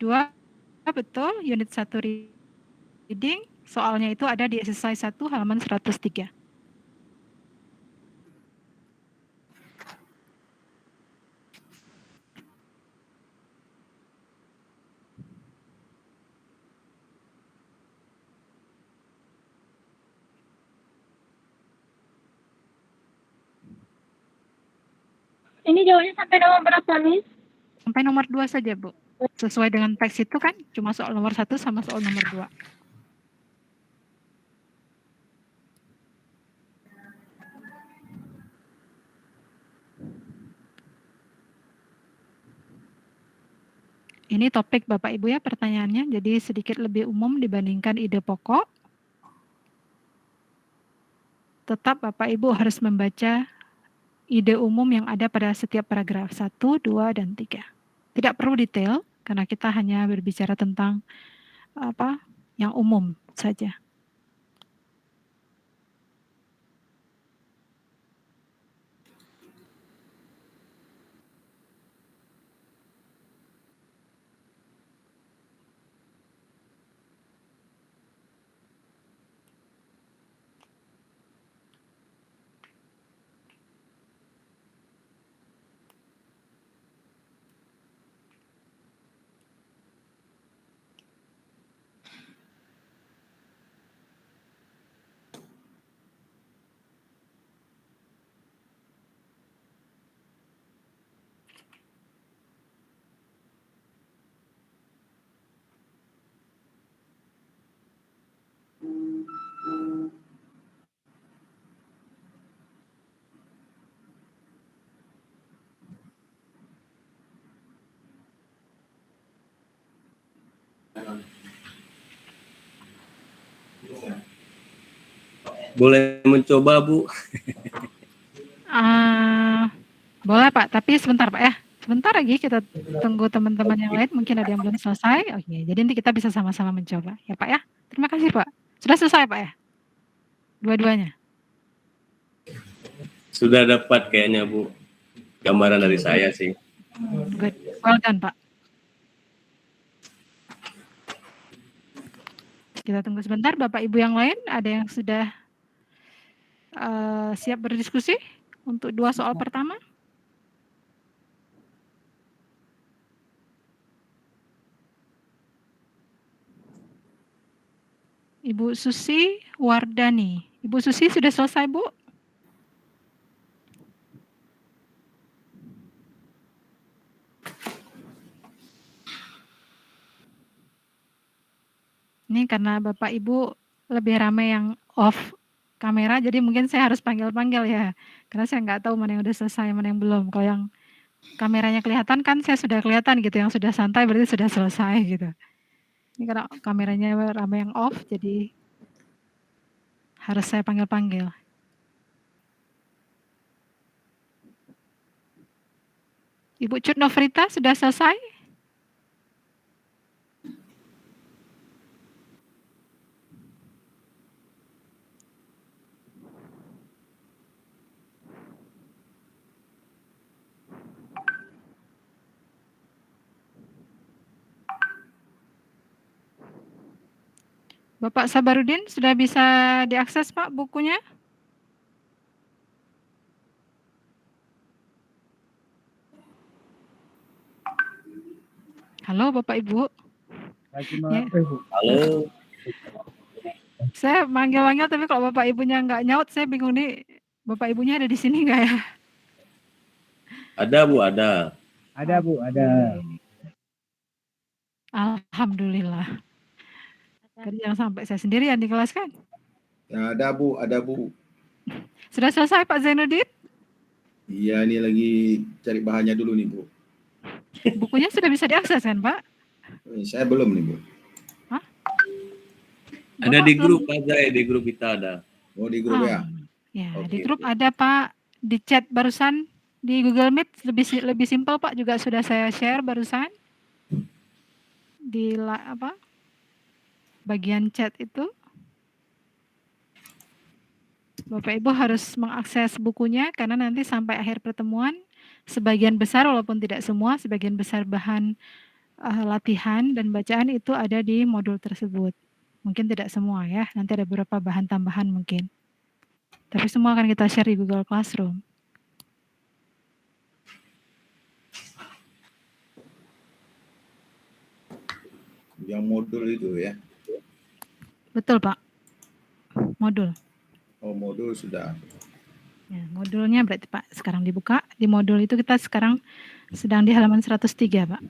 betul, unit 1 reading, soalnya itu ada di exercise 1 halaman 103. Ini jawabannya sampai nomor berapa, Miss? Sampai nomor 2 saja, Bu. Sesuai dengan teks itu kan, cuma soal nomor 1 sama soal nomor 2. Ini topik Bapak Ibu ya pertanyaannya, jadi sedikit lebih umum dibandingkan ide pokok. Tetap Bapak Ibu harus membaca ide umum yang ada pada setiap paragraf 1, 2, dan 3. Tidak perlu detail, karena kita hanya berbicara tentang yang umum saja. Boleh mencoba, Bu? Boleh Pak, tapi sebentar Pak ya. Sebentar lagi kita tunggu teman-teman yang lain, mungkin ada yang belum selesai. Oke, jadi nanti kita bisa sama-sama mencoba. Ya Pak ya. Terima kasih Pak. Sudah selesai Pak ya? Dua-duanya? Sudah dapat kayaknya, Bu. Gambaran dari saya sih. Good. Well done Pak. Kita tunggu sebentar, Bapak Ibu yang lain, ada yang sudah siap berdiskusi untuk 2 soal pertama? Ibu Susi Wardani. Ibu Susi sudah selesai, Bu? Ini karena Bapak Ibu lebih ramai yang off kamera, jadi mungkin saya harus panggil-panggil ya. Karena saya nggak tahu mana yang udah selesai, mana yang belum. Kalau yang kameranya kelihatan kan saya sudah kelihatan gitu, yang sudah santai berarti sudah selesai gitu. Ini karena kameranya ramai yang off, jadi harus saya panggil-panggil. Ibu Cut Nofrita sudah selesai? Bapak Sabarudin sudah bisa diakses Pak bukunya? Halo Bapak Ibu. Ya. Halo. Saya manggil-manggil tapi kalau Bapak Ibunya nggak nyaut, saya bingung nih. Bapak Ibunya ada di sini nggak ya? Ada Bu, ada. Ada Bu, ada. Alhamdulillah. Tadi jangan sampai saya sendirian di kelas kan? Ya, ada Bu, ada Bu. Sudah selesai Pak Zainuddin? Iya, ini lagi cari bahannya dulu nih Bu. Bukunya sudah bisa diakses kan Pak? Saya belum nih Bu. Hah? Ada Bapak di belum? grup aja ya, di grup kita ada. Oh, di grup ya? Ya, Oke, di grup oke. ada Pak, di chat barusan di Google Meet lebih simpel Pak, juga sudah saya share barusan di bagian chat itu. Bapak Ibu harus mengakses bukunya karena nanti sampai akhir pertemuan sebagian besar walaupun tidak semua, sebagian besar bahan latihan dan bacaan itu ada di modul tersebut. Mungkin tidak semua ya, nanti ada beberapa bahan tambahan mungkin. Tapi semua akan kita share di Google Classroom. Yang modul itu ya? Betul Pak, modul. Oh, modul sudah. Ya, modulnya berarti Pak sekarang dibuka. Di modul itu kita sekarang sedang di halaman 103 Pak.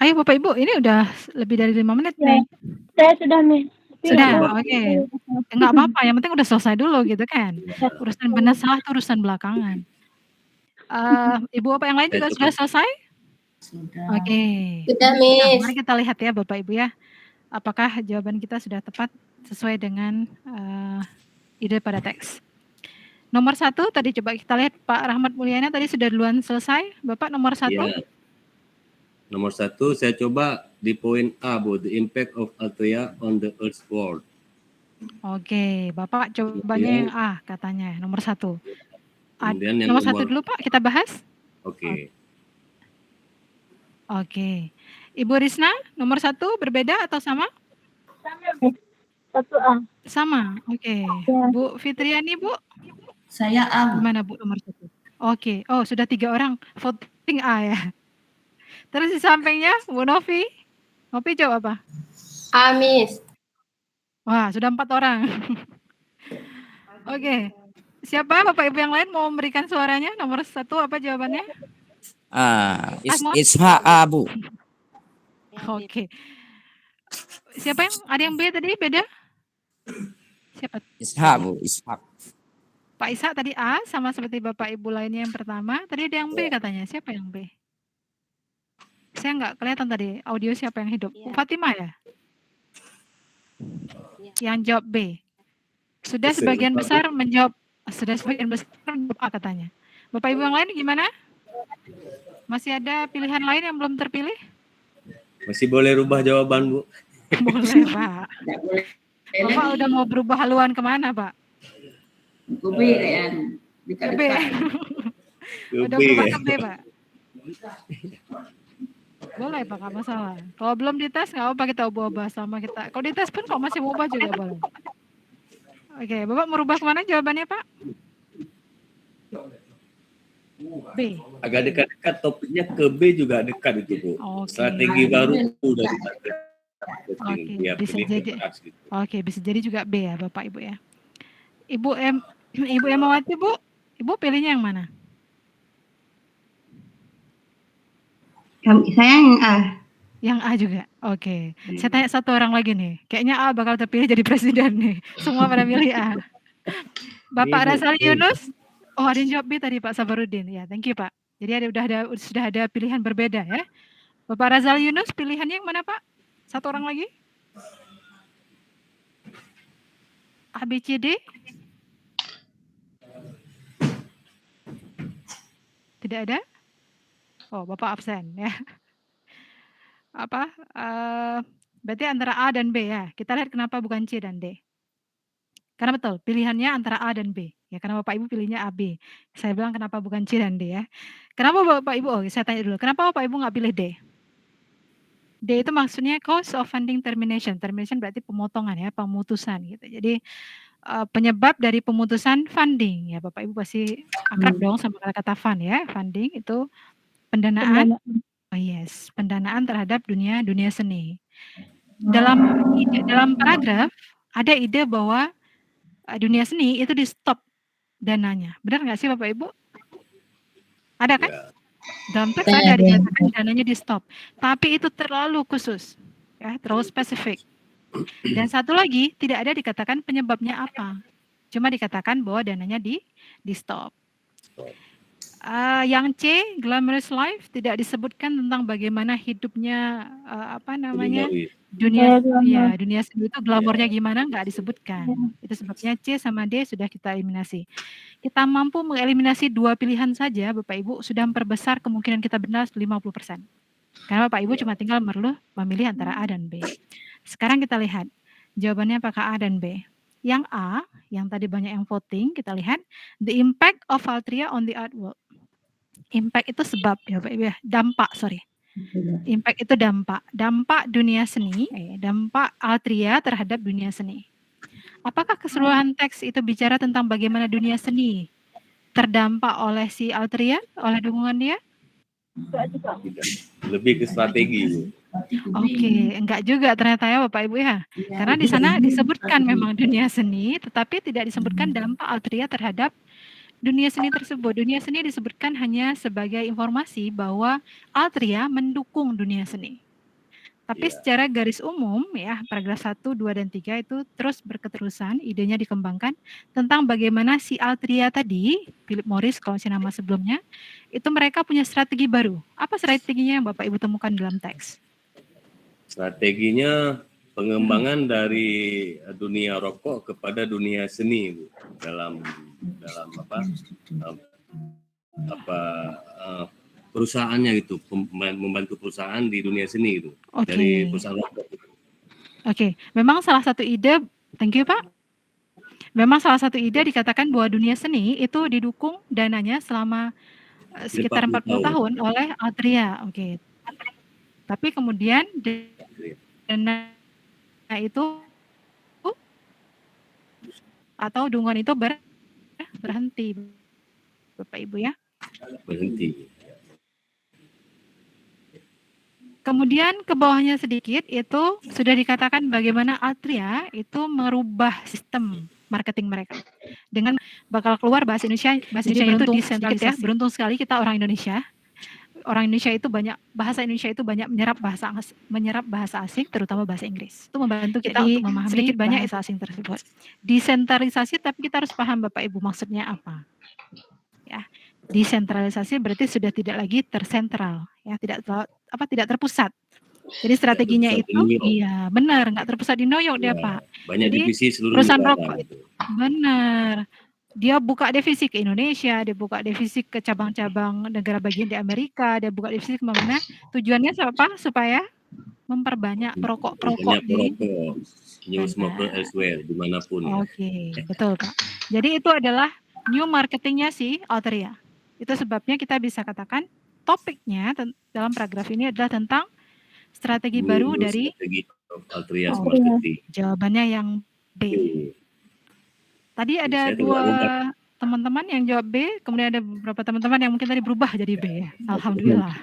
Ayo Bapak Ibu, ini udah lebih dari 5 menit Ya, nih. saya sudah Miss. Sudah, oke. Enggak apa-apa, yang penting udah selesai dulu gitu kan. Urusan benar salah itu urusan belakangan. Ibu Bapak yang lain juga sudah selesai? Sudah. Oke. Sudah, Nah, Miss. mari kita lihat ya Bapak Ibu ya. Apakah jawaban kita sudah tepat sesuai dengan ide pada teks. Nomor 1 tadi coba kita lihat Pak Rahmat Mulyana tadi sudah duluan selesai. Bapak nomor 1. Ya. Nomor 1 saya coba di poin A Bu, the impact of Altria on the Earth's world. Oke, Bapak cobanya yang A katanya, nomor 1. Kemudian yang Nomor 1 dulu Pak, kita bahas. Oke. Oke. Ibu Risna, nomor 1 berbeda atau sama? Sama Miss. 1A. Sama, oke. Ya. Bu Fitriani, Bu? Saya A, Bu. Gimana Bu nomor 1? Oke, oh sudah 3 orang voting A ya. Terus di sampingnya Bu Novi. Novi jawab apa? A, Miss. Wah, sudah 4 orang. Oke. Siapa Bapak Ibu yang lain mau memberikan suaranya? Nomor 1 apa jawabannya? Ishak A Bu. Oke. Siapa yang ada yang B tadi beda? Siapa? Ishak Bu, Ishak. Pak Ishak tadi A sama seperti Bapak Ibu lainnya yang pertama. Tadi ada yang B katanya. Siapa yang B? Saya nggak kelihatan tadi audio siapa yang hidup. Bu Fatimah ya? Yang jawab B. Sudah sebagian besar menjawab A katanya. Bapak Ibu yang lain gimana? Masih ada pilihan lain yang belum terpilih? Masih boleh rubah jawaban Bu? Boleh Pak. Tidak boleh. Bapak udah mau berubah haluan kemana Pak? Ke B kan. Ke B. Udah B, berubah ya? ke B Pak. Boleh Pak, nggak masalah. Kalau belum dites nggak apa kita ubah-ubah sama kita. Kalau dites pun kalau masih mau ubah juga boleh. Oke, Bapak mau rubah kemana jawabannya Pak? B. Agak dekat-dekat topiknya ke B juga dekat itu Bu. Oke. Strategi baru udah dipakai. Oke, Dia bisa pilih jadi. keras gitu. Oke, bisa jadi juga B ya Bapak Ibu ya. Ibu Emawati Bu, Ibu pilihnya yang mana? Saya yang A. Yang A juga. Oke. Saya tanya satu orang lagi nih. Kayaknya A bakal terpilih jadi presiden nih. Semua pada milih A. Bapak B, Bu. Razali B. Yunus. Oh, ada yang jawab B tadi Pak Sabarudin. Ya, thank you Pak. Jadi sudah ada pilihan berbeda ya. Bapak Razali Yunus pilihannya yang mana Pak? Satu orang lagi. A, B, C, D. Tidak ada? Oh, Bapak absen ya. Berarti antara A dan B ya. Kita lihat kenapa bukan C dan D. Karena betul, pilihannya antara A dan B. Ya, karena Bapak Ibu pilihnya A, B. Saya bilang kenapa bukan C dan D ya. Kenapa Bapak Ibu, saya tanya dulu, kenapa Bapak Ibu nggak pilih D? D itu maksudnya cause of funding termination. Termination berarti pemotongan ya, pemutusan gitu. Jadi penyebab dari pemutusan funding ya, Bapak Ibu pasti akrab dong sama kata-kata fund ya. Funding itu pendanaan. Oh yes, pendanaan terhadap dunia seni. Dalam paragraf ada ide bahwa dunia seni itu di stop dananya. Benar nggak sih Bapak Ibu? Ada kan? Ya. Dalam teks ada dikatakan dananya di stop. Tapi itu terlalu khusus, ya, terlalu spesifik. Dan satu lagi tidak ada dikatakan penyebabnya apa. Cuma dikatakan bahwa dananya di stop. Yang C, glamorous life, tidak disebutkan tentang bagaimana hidupnya dunia seni itu glamornya gimana, nggak disebutkan. Itu sebabnya C sama D sudah kita eliminasi. Kita mampu mengeliminasi 2 pilihan saja, Bapak Ibu, sudah memperbesar kemungkinan kita benar 50%. Karena Bapak Ibu cuma tinggal perlu memilih antara A dan B. Sekarang kita lihat jawabannya apakah A dan B. Yang A, yang tadi banyak yang voting, kita lihat the impact of Altria on the artwork. Impact itu sebab ya Bapak Ibu ya, dampak, sorry. Impact itu dampak dunia seni, dampak Altria terhadap dunia seni. Apakah keseluruhan teks itu bicara tentang bagaimana dunia seni terdampak oleh si Altria, oleh dukungan dia? Lebih ke strategi. Oke, enggak juga ternyata ya Bapak Ibu ya. Karena di sana disebutkan memang dunia seni, tetapi tidak disebutkan dampak Altria terhadap dunia seni tersebut. Dunia seni disebutkan hanya sebagai informasi bahwa Altria mendukung dunia seni. Tapi secara garis umum ya, paragraf 1, 2, dan 3 itu terus berketerusan, idenya dikembangkan tentang bagaimana si Altria tadi, Philip Morris kalau si nama sebelumnya, itu mereka punya strategi baru. Apa strateginya yang Bapak Ibu temukan dalam teks? Strateginya pengembangan dari dunia rokok kepada dunia seni, Bu. Dalam perusahaannya gitu, membantu perusahaan di dunia seni itu, dari perusahaan rokok. Oke, memang salah satu ide, thank you Pak. Memang salah satu ide dikatakan bahwa dunia seni itu didukung dananya selama sekitar 40 tahun oleh Altria. Oke. Tapi kemudian dana itu atau dukungan itu berhenti, Bapak Ibu ya. Berhenti. Kemudian ke bawahnya sedikit itu sudah dikatakan bagaimana Altria itu merubah sistem marketing mereka dengan bakal keluar bahasa Indonesia itu desentralisasi. Ya, beruntung sekali kita orang Indonesia. Orang Indonesia itu banyak menyerap bahasa asing, terutama bahasa Inggris. Itu membantu kita untuk memahami sedikit banyak bahasa asing tersebut. Desentralisasi, tapi kita harus paham Bapak Ibu maksudnya apa. Ya, desentralisasi berarti sudah tidak lagi tersentral, ya, tidak terpusat. Jadi strateginya itu, iya benar, nggak terpusat di New York dia Pak. Banyak jadi, divisi seluruh perusahaan negara. Rokok itu, benar. Dia buka divisi ke Indonesia, dia buka divisi ke cabang-cabang negara bagian di Amerika, dia buka divisi kemana? Tujuannya apa? Supaya memperbanyak perokok di elsewhere, dimanapun. Oke, betul Kak. Jadi itu adalah new marketingnya si Altria. Itu sebabnya kita bisa katakan topiknya dalam paragraf ini adalah tentang strategi baru dari Altria marketing. Jawabannya yang B. Tadi ada 2 teman-teman yang jawab B, kemudian ada beberapa teman-teman yang mungkin tadi berubah jadi B ya. Alhamdulillah.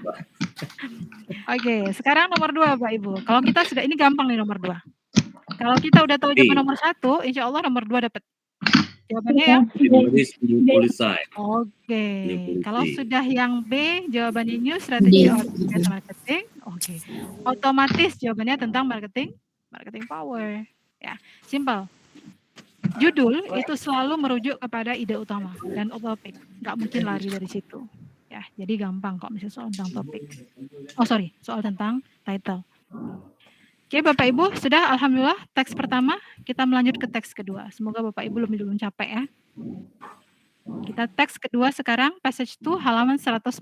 Oke, sekarang nomor 2 Pak Ibu. Kalau kita sudah, ini gampang nih nomor 2. Kalau kita udah tahu jawaban nomor 1, insya Allah nomor 2 dapat. Jawabannya ya? Oke. Kalau sudah yang B, jawabannya new strategi marketing. Oke. Otomatis jawabannya tentang marketing power. Ya, simple. Judul itu selalu merujuk kepada ide utama dan topik, nggak mungkin lari dari situ. Ya, jadi gampang kok misalnya soal tentang topik. Soal tentang title. Oke, Bapak Ibu, sudah alhamdulillah teks pertama, kita melanjut ke teks kedua. Semoga Bapak Ibu belum capek ya. Kita teks kedua sekarang, passage 2 halaman 104.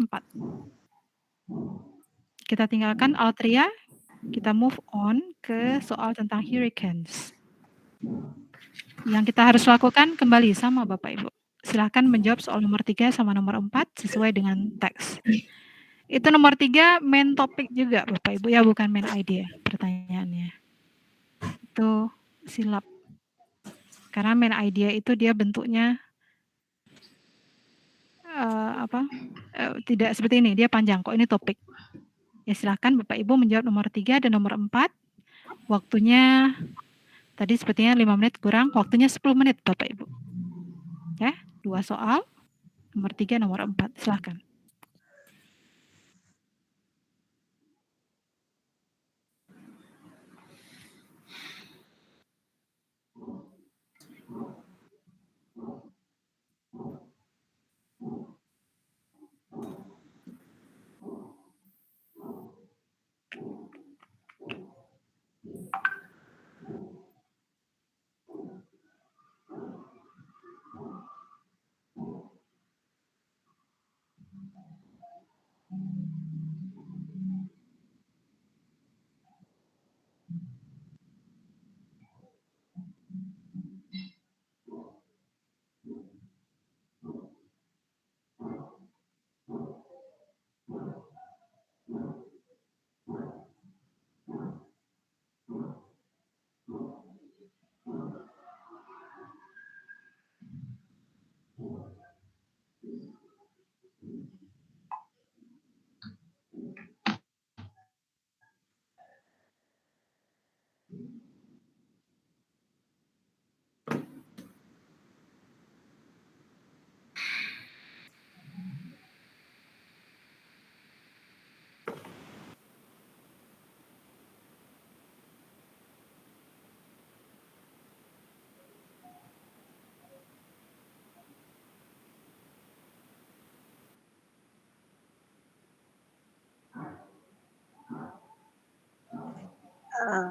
Kita tinggalkan Altria, kita move on ke soal tentang hurricanes. Yang kita harus lakukan kembali sama Bapak Ibu. Silakan menjawab soal nomor 3 sama nomor 4 sesuai dengan teks. Itu nomor 3 main topik juga Bapak Ibu ya, bukan main idea pertanyaannya. Itu silap. Karena main idea itu dia bentuknya tidak seperti ini, dia panjang kok, ini topik. Ya silakan Bapak Ibu menjawab nomor 3 dan nomor 4. Waktunya tadi sepertinya 5 menit kurang, waktunya 10 menit Bapak Ibu. Ya, 2 soal, nomor 3, nomor 4, silakan.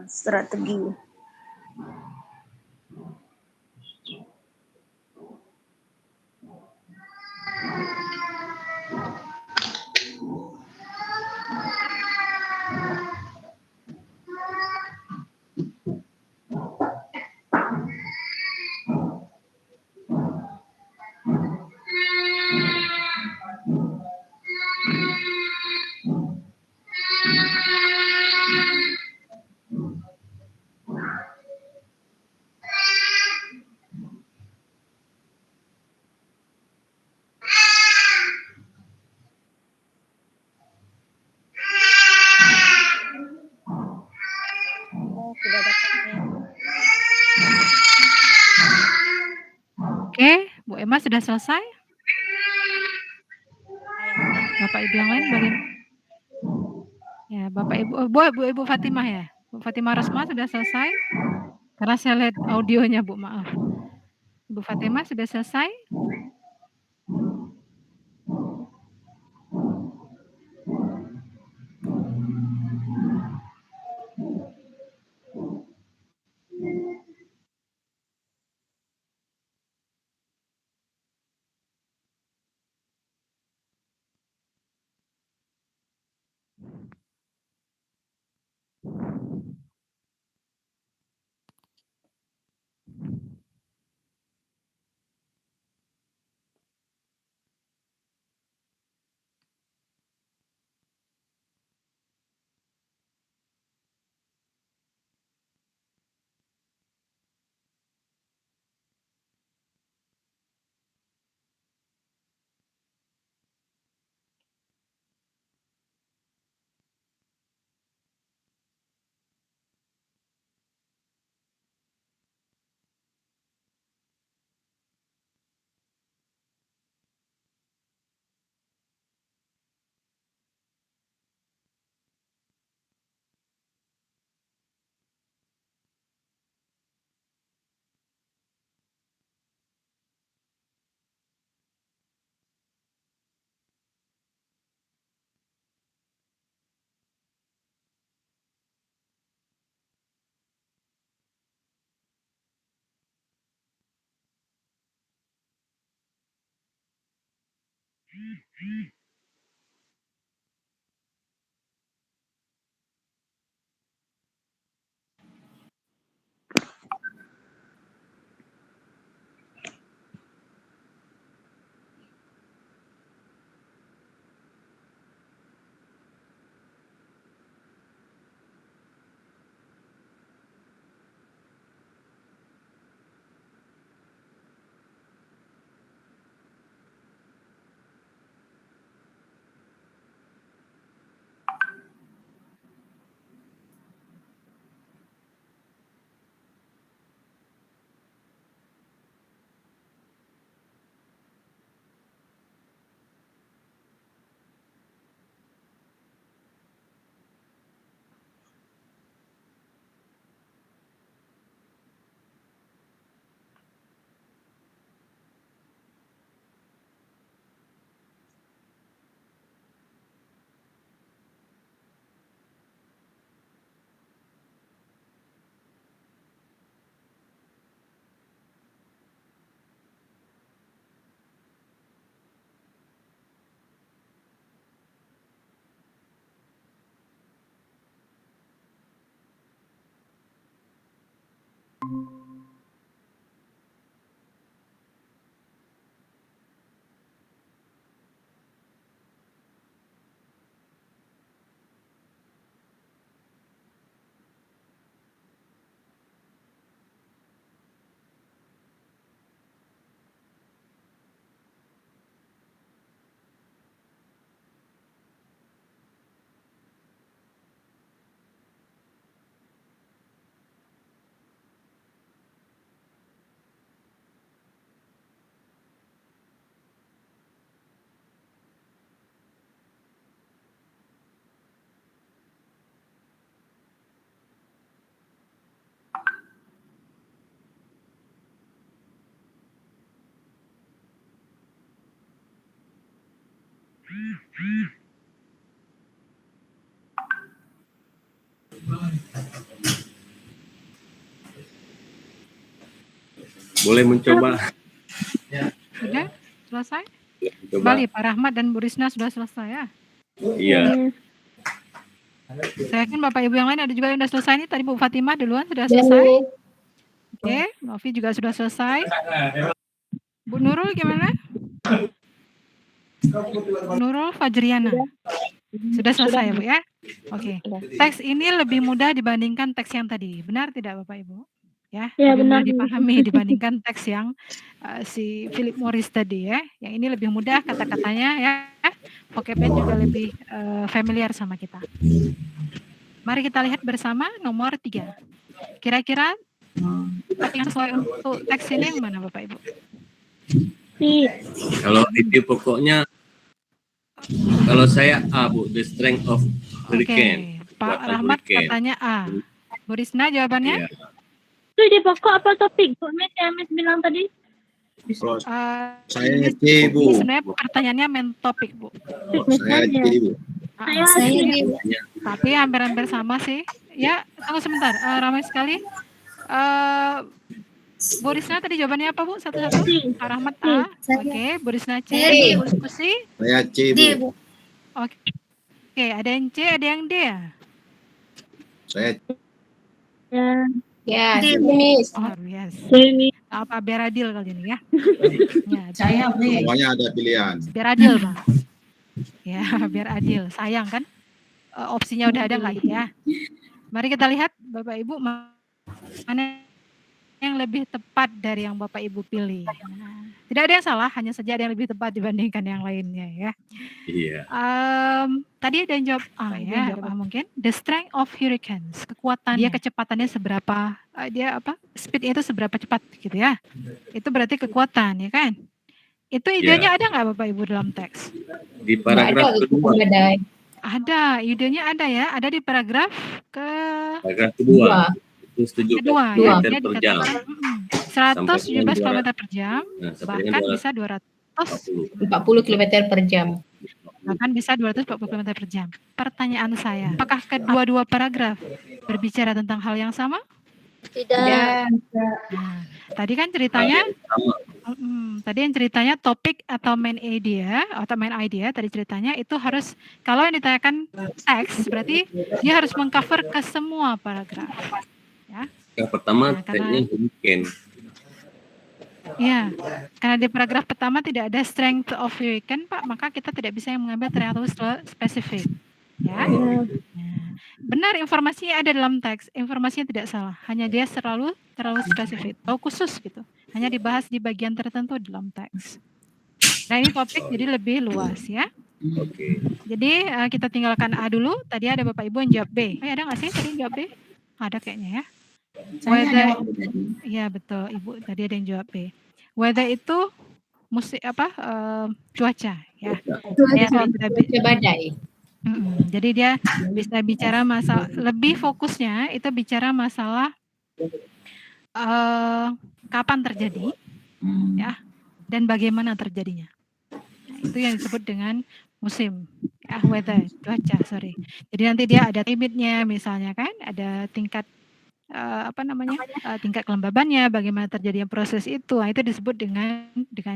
Strategi. Sudah dapatnya. Oke, Bu Emma sudah selesai? Bapak Ibu yang lain bagaimana? Ya, Bapak Ibu, Bu Ibu Fatimah ya? Bu Fatimah Rosma sudah selesai? Karena saya lihat audionya Bu, maaf. Bu Fatimah sudah selesai? Boleh mencoba. Sudah selesai? Coba. Kembali Pak Rahmat dan Bu Risna sudah selesai ya? Iya. Saya yakin Bapak Ibu yang lain ada juga yang sudah selesai nih. Tadi Bu Fatimah duluan sudah selesai. Oke, Novi juga sudah selesai. Bu Nurul gimana? Bu Nurul Fajriana. Sudah selesai ya Bu ya? Oke. Teks ini lebih mudah dibandingkan teks yang tadi. Benar tidak Bapak Ibu? Ya, Ya, lebih mudah benar. dipahami dibandingkan teks yang si Philip Morris tadi ya. Yang ini lebih mudah kata-katanya ya. Vocabnya juga lebih familiar sama kita. Mari kita lihat bersama nomor 3. Kira-kira yang sesuai untuk teks ini yang mana Bapak Ibu? Kalau ide pokoknya, kalau saya A, Bu, the strength of hurricane. Oke, Pak Kekuatan Rahmat hurricane. katanya A. Bu Risna jawabannya? Iya. Itu ide pokok apa topik? Bu Miss yang Miss bilang tadi? Kalau Eh, saya ini C, Bu. sebenarnya pertanyaannya main topik Bu. Miss Saya aja. C, Bu. Saya D. Tapi hampir-hampir sama sih. Ya, tunggu sebentar. Ramai sekali. Bu Risna tadi jawabannya apa Bu? Satu-satu. Pak Rahmat A. Oke, Bu Risna C. Saya D. Bu Susi. Saya C, D, Bu. Bu. Oke, ada yang C, ada yang D ya? Saya Ya. Ya, Miss. Oh, yes. Ini. Apa biar adil kali ini ya? Ya, Saya B. semuanya ada pilihan. biar adil Pak. Ya, biar adil. Sayang kan? Opsinya udah ada nggak ya? Mari kita lihat Bapak Ibu mana yang lebih tepat dari yang Bapak Ibu pilih. Nah, tidak ada yang salah, hanya saja ada yang lebih tepat dibandingkan yang lainnya ya. Iya. Tadi ada yang jawab A ya, mungkin the strength of hurricanes, kekuatan dia kecepatannya seberapa, dia apa? Speed itu seberapa cepat gitu ya. Itu berarti kekuatan ya kan? Itu idenya ada nggak Bapak Ibu dalam teks? Di Nggak paragraf ada kedua. badai. Ada, idenya ada ya, ada di paragraf Paragraf kedua. Itu setuju. kedua Dua. ya, Meter dia per jam. dikatakan 117 km per jam, Nah, sampai bahkan dengan bisa 240, 40 km per jam. bahkan bisa 240 km per jam. Pertanyaan saya, apakah kedua-dua paragraf berbicara tentang hal yang sama? Tidak. Nah, tadi kan ceritanya, sama. tadi yang ceritanya topik atau main idea tadi ceritanya itu harus, kalau yang ditanyakan teks berarti dia harus mengcover ke semua paragraf. Yang pertama Nah, karena- tagnya hurricane. Iya, karena di paragraf pertama tidak ada strength of hurricane, Pak, maka kita tidak bisa yang mengambil terlalu spesifik. Ya. Nah, benar informasinya ada dalam teks, informasinya tidak salah, hanya dia terlalu spesifik atau khusus gitu. Hanya dibahas di bagian tertentu dalam teks. Nah, ini topik jadi lebih luas ya. Oke. Jadi kita tinggalkan A dulu. Tadi ada Bapak Ibu yang jawab B. Ada nggak sih tadi yang jawab B? Ada kayaknya ya. Saya Whether- jawab tadi. Iya betul, Ibu tadi ada yang jawab B. Weather itu cuaca ya. Ya, soal tidak Cuaca badai. Jadi dia bisa bicara lebih fokusnya itu bicara masalah kapan terjadi ya dan bagaimana terjadinya. Nah, itu yang disebut dengan musim weather, cuaca, sorry. Jadi nanti dia ada limitnya misalnya kan, ada tingkat tingkat kelembabannya, bagaimana terjadinya proses itu. Nah, itu disebut dengan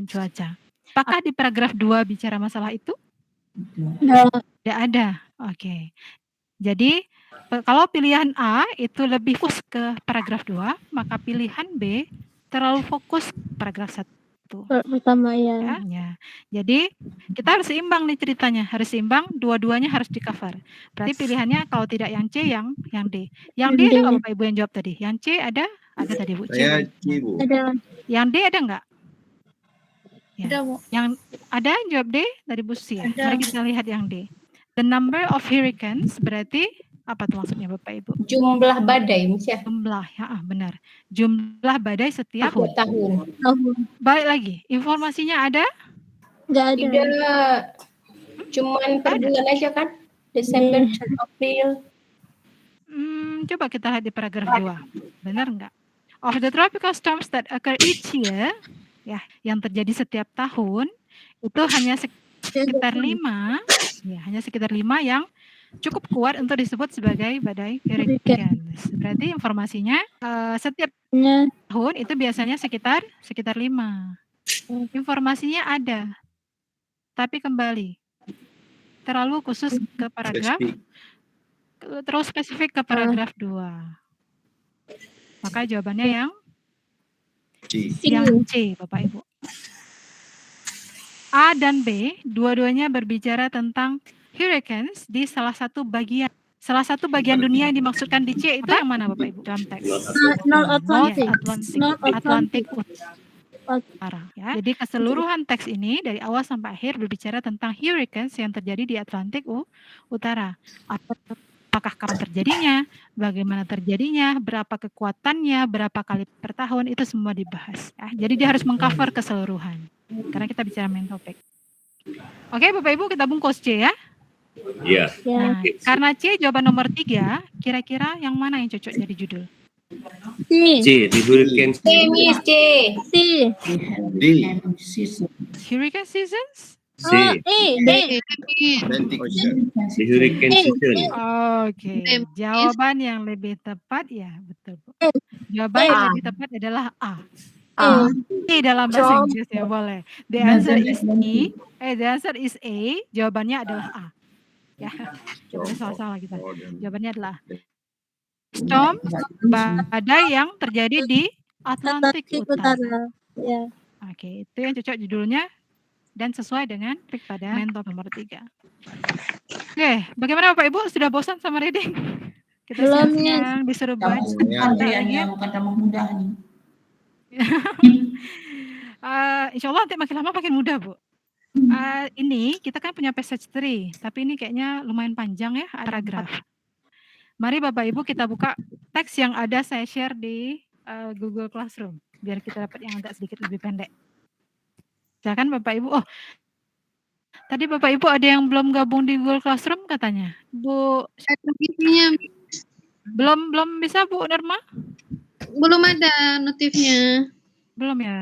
cuaca. Apakah di paragraf 2 bicara masalah itu? Tidak ada. Oke. Jadi kalau pilihan A itu lebih fokus ke paragraf 2, maka pilihan B terlalu fokus paragraf 1. Pertama ya. Ya. Jadi kita harus seimbang nih ceritanya, harus seimbang, dua-duanya harus di-cover. Berarti pilihannya kalau tidak yang C, yang D. Yang D ada nggak Bapak Ibu yang jawab tadi? Yang C ada tadi Bu. Saya C, Bu. Ada. Yang D ada nggak? Ya. Ada, Bu. Yang ada yang jawab D dari Bu Susi ya. Ada. Mari kita lihat yang D. The number of hurricanes berarti apa tuh maksudnya Bapak Ibu? Jumlah badai, Miss ya. Jumlah, ya benar. Jumlah badai setiap Tahun. Balik lagi, informasinya ada? Nggak ada. Tidak. Cuman per bulan aja kan? Desember, April. Coba kita lihat di paragraf 2. Benar nggak? Of the tropical storms that occur each year, ya, yang terjadi setiap tahun, itu hanya sekitar 5, ya, hanya sekitar 5 yang cukup kuat untuk disebut sebagai badai hurricanes. Berarti informasinya setiap tahun itu biasanya sekitar 5. Informasinya ada, tapi kembali terlalu khusus ke paragraf, terus spesifik ke paragraf 2. Maka jawabannya yang C, Bapak Ibu. A dan B, dua-duanya berbicara tentang hurricanes di salah satu bagian. Salah satu bagian dunia yang dimaksudkan di C itu yang mana Bapak Ibu dalam teks? North Atlantic Utara. Ya. Jadi keseluruhan teks ini dari awal sampai akhir berbicara tentang hurricanes yang terjadi di Atlantik Utara. Apakah kapan terjadinya, bagaimana terjadinya, berapa kekuatannya, berapa kali per tahun, itu semua dibahas. Ya. Jadi dia harus mengcover keseluruhan. Karena kita bicara main topik. Oke, Bapak Ibu, kita bungkus C ya. Iya. Nah, karena C jawaban nomor 3, kira-kira yang mana yang cocok jadi judul? C, di hurricane. C, Miss C. D. Hurricane seasons? C, Atlantic Ocean. di hurricane season. Oke, jawaban yang lebih tepat ya, betul Bu. Jawaban yang lebih tepat adalah A. E dalam bahasa Inggris ya boleh. The answer is E. The answer is A. Jawabannya adalah A. Ya, jangan salah-salah kita. Jawabannya adalah storm, badai yang terjadi di Atlantik Utara. Oke, itu yang cocok judulnya dan sesuai dengan topik pada mentor nomor 3. Oke, bagaimana Bapak Ibu? Sudah bosan sama reading? Kita siang disuruh baca. Adriannya bukan tambah mudah nih. Insya Allah nanti makin lama makin mudah Bu. Ini kita kan punya passage 3, tapi ini kayaknya lumayan panjang ya, paragraf. Mari Bapak Ibu kita buka teks yang ada saya share di Google Classroom, biar kita dapat yang agak sedikit lebih pendek. Silakan Bapak Ibu. Oh, tadi Bapak Ibu ada yang belum gabung di Google Classroom katanya. Bu, belum bisa Bu Nirma? Belum ada notifnya. Belum ya.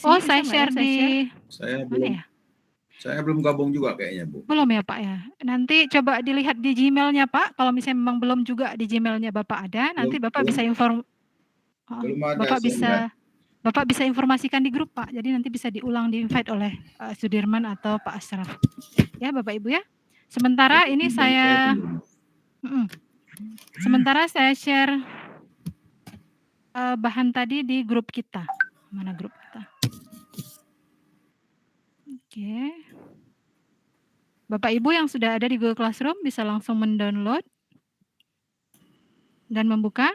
Oh, saya share di Saya mana belum. ya? Saya belum gabung juga kayaknya, Bu. Belum ya Pak ya. Nanti coba dilihat di Gmail-nya Pak. Kalau misalnya memang belum juga di Gmail-nya Bapak ada, nanti Bapak bisa Belum ada. Bapak bisa informasikan di grup Pak. Jadi nanti bisa diulang di invite oleh Sudirman atau Pak Asraf. Ya Bapak Ibu ya. Sementara ini sementara saya share bahan tadi di grup kita. Mana grup kita? Oke. Bapak Ibu yang sudah ada di Google Classroom bisa langsung mendownload dan membuka.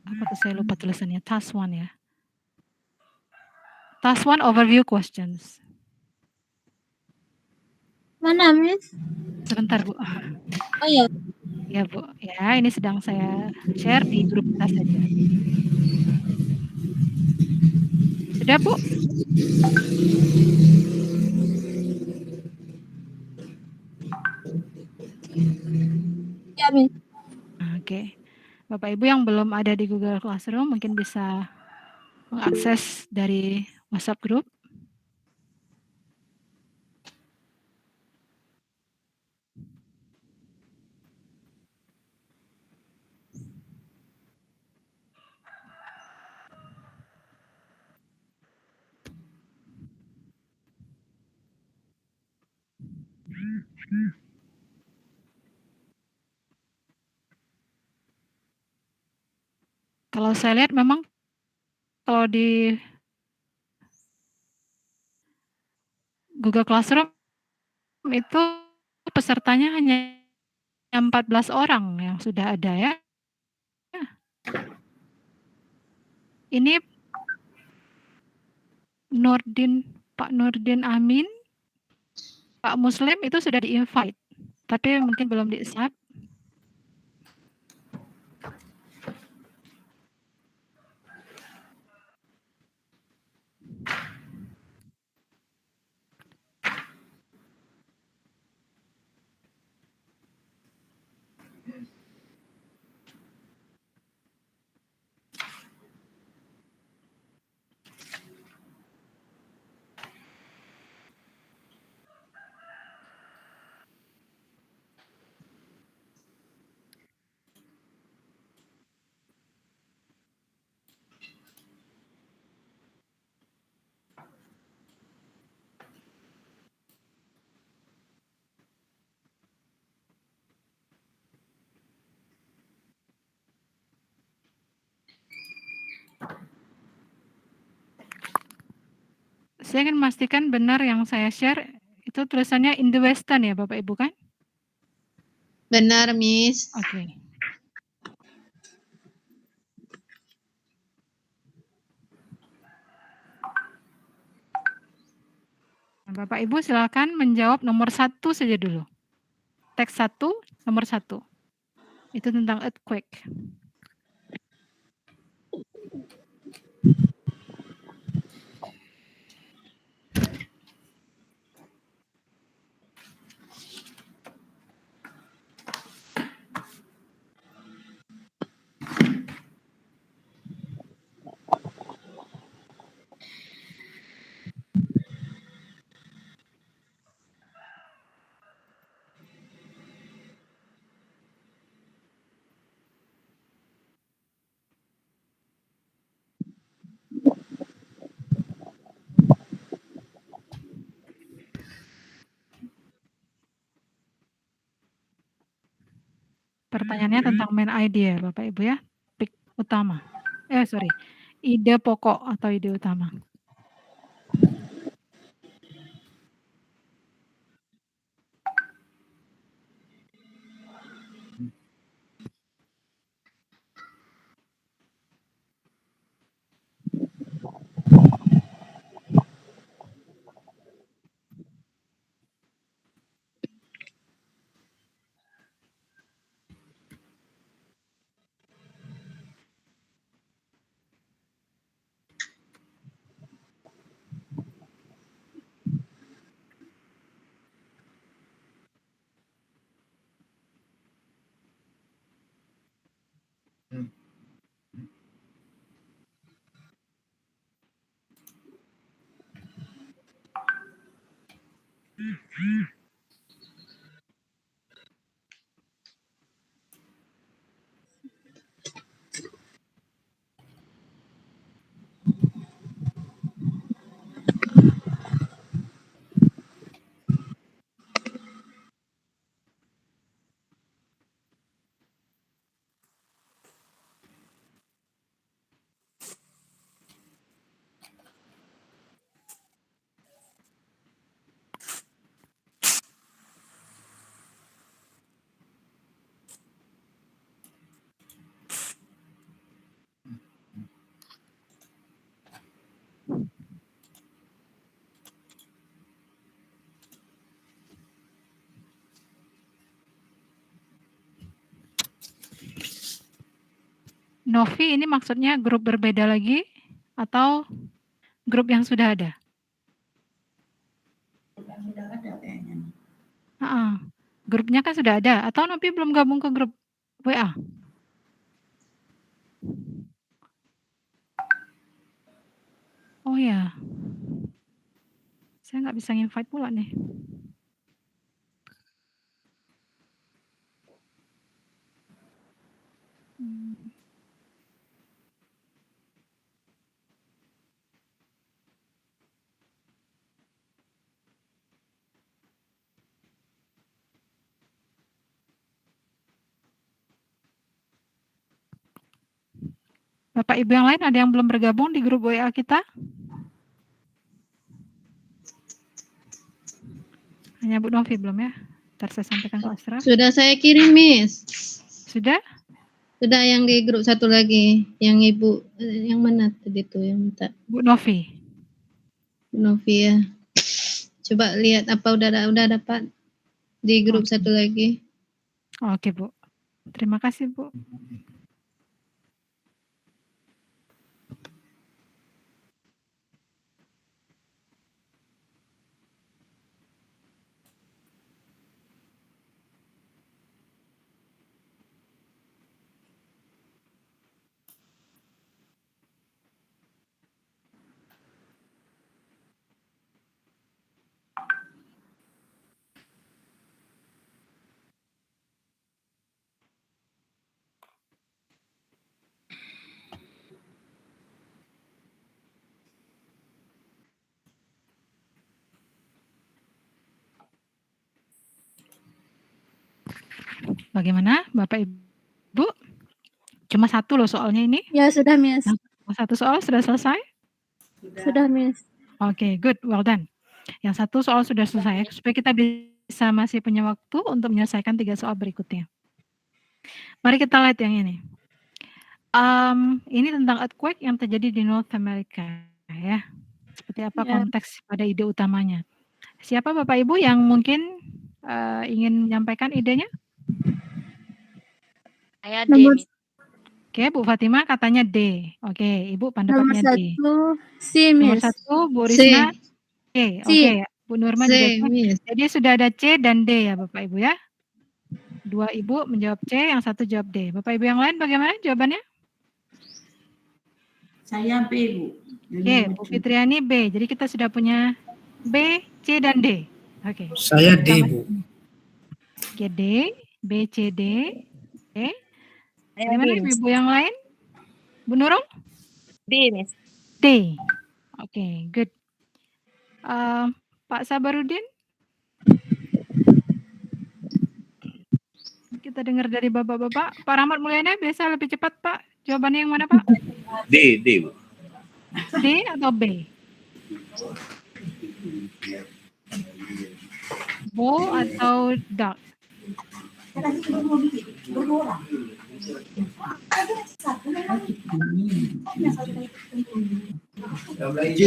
Apa tuh saya lupa tulisannya, task 1 ya. Task 1 overview questions. Mana, Miss? Sebentar Bu. Oh iya. Ya Bu, ya ini sedang saya share di grup kita saja. Sudah Bu? Ya, Miss. Oke. Bapak Ibu yang belum ada di Google Classroom mungkin bisa mengakses dari WhatsApp group. Kalau saya lihat memang kalau di Google Classroom itu pesertanya hanya 14 orang yang sudah ada ya. Ini Pak Nurdin Amin, Pak Muslim itu sudah di-invite, tapi mungkin belum di-accept. Saya ingin memastikan benar yang saya share itu tulisannya in the western ya Bapak Ibu kan? Benar, Miss. Oke. Nah, Bapak Ibu silakan menjawab nomor 1 saja dulu. Teks 1, nomor 1. Itu tentang earthquake. Pertanyaannya tentang main idea Bapak Ibu ya, topik utama. Ide pokok atau ide utama. Novi ini maksudnya grup berbeda lagi atau grup yang sudah ada? Sudah ada kayaknya. Grupnya kan sudah ada atau Novi belum gabung ke grup WA? Oh ya. Saya nggak bisa invite pula nih. Bapak Ibu yang lain ada yang belum bergabung di grup WA kita? Hanya Bu Novi belum ya? Ntar saya sampaikan ke Asra. Sudah saya kirim, Miss. Sudah? Sudah yang di grup satu lagi. Yang Ibu, yang mana tadi tuh yang minta? Bu Novi. Bu Novi ya. Coba lihat apa udah dapat di grup satu lagi. Oke Bu. Terima kasih Bu. Bagaimana Bapak Ibu? Cuma satu loh soalnya ini. Ya sudah, Miss. Satu soal sudah selesai? Sudah, Miss. Oke, good, well done. Yang satu soal sudah selesai, supaya kita bisa masih punya waktu untuk menyelesaikan 3 soal berikutnya. Mari kita lihat yang ini. Ini tentang earthquake yang terjadi di North America, ya. Seperti apa Ya. konteks pada ide utamanya. Siapa Bapak Ibu yang mungkin ingin menyampaikan idenya? Saya Nomor D. Oke, Bu Fatima katanya D. Oke, Ibu Nomor pendapatnya D. 1 C, Nomor Miss. 1 Bu C. Risma C. C. Oke, Bu Nurma juga C, C. Miss. Jadi sudah ada C dan D ya Bapak Ibu ya. 2 Ibu menjawab C, yang 1 jawab D. Bapak Ibu yang lain bagaimana jawabannya? Saya B, Bu. Oke, Bu Fitriani B. Jadi kita sudah punya B, C, dan D. Oke. Saya D, Bu. Oke, D, B, C, D. Oke. Saya Bagaimana D, Miss. Ibu yang lain? Bu Nurul? D, Miss. D. Oke, good. Pak Sabarudin? Kita dengar dari Bapak-Bapak. Pak Rahmat Mulyana biasa lebih cepat, Pak. Jawabannya yang mana, Pak? D, Bu. D atau B? Bo atau duck? J.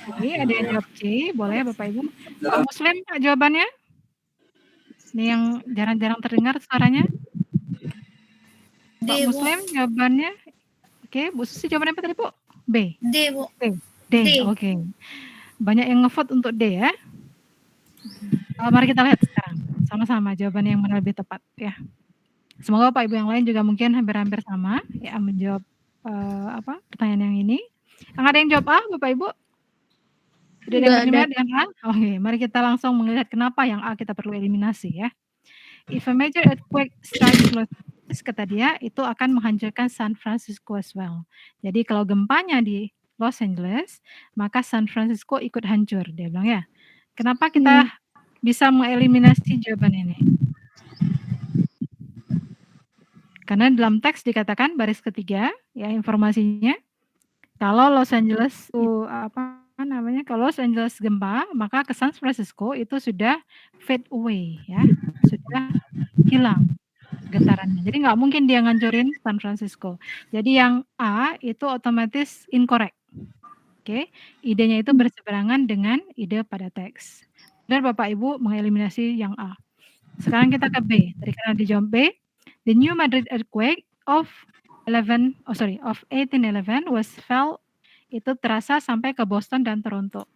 Oke, ada yang jawab C. Boleh Bapak Ibu. Pak Muslim, Pak, jawabannya? Ini yang jarang-jarang terdengar suaranya. Pak Muslim, jawabannya? Oke, Bu Susi jawabannya apa tadi, Bu? B. D, Bu. D. Oke. Banyak yang ngevote untuk D ya. Mari kita lihat sekarang. Sama-sama jawabannya yang mana lebih tepat ya. Semoga Bapak Ibu yang lain juga mungkin hampir-hampir sama ya menjawab pertanyaan yang ini. Yang ada yang jawab A, Bapak Ibu? Sudah ada yang terima dengan A? Oke, mari kita langsung melihat kenapa yang A kita perlu eliminasi ya. If a major earthquake strikes Los Angeles, kata dia, itu akan menghancurkan San Francisco as well. Jadi kalau gempanya di Los Angeles, maka San Francisco ikut hancur, dia bilang ya. Kenapa kita bisa mengeliminasi jawaban ini? Karena dalam teks dikatakan baris ketiga, ya informasinya, kalau Los Angeles itu kalau Los Angeles gempa, maka ke San Francisco itu sudah fade away, ya, sudah hilang getarannya. Jadi nggak mungkin dia ngancurin San Francisco. Jadi yang A itu otomatis incorrect. Oke, idenya itu berseberangan dengan ide pada teks. Dan Bapak Ibu mengeliminasi yang A. Sekarang kita ke B. Tadi karena dijawab B, the New Madrid earthquake of 1811 was felt itu terasa sampai ke Boston dan Toronto.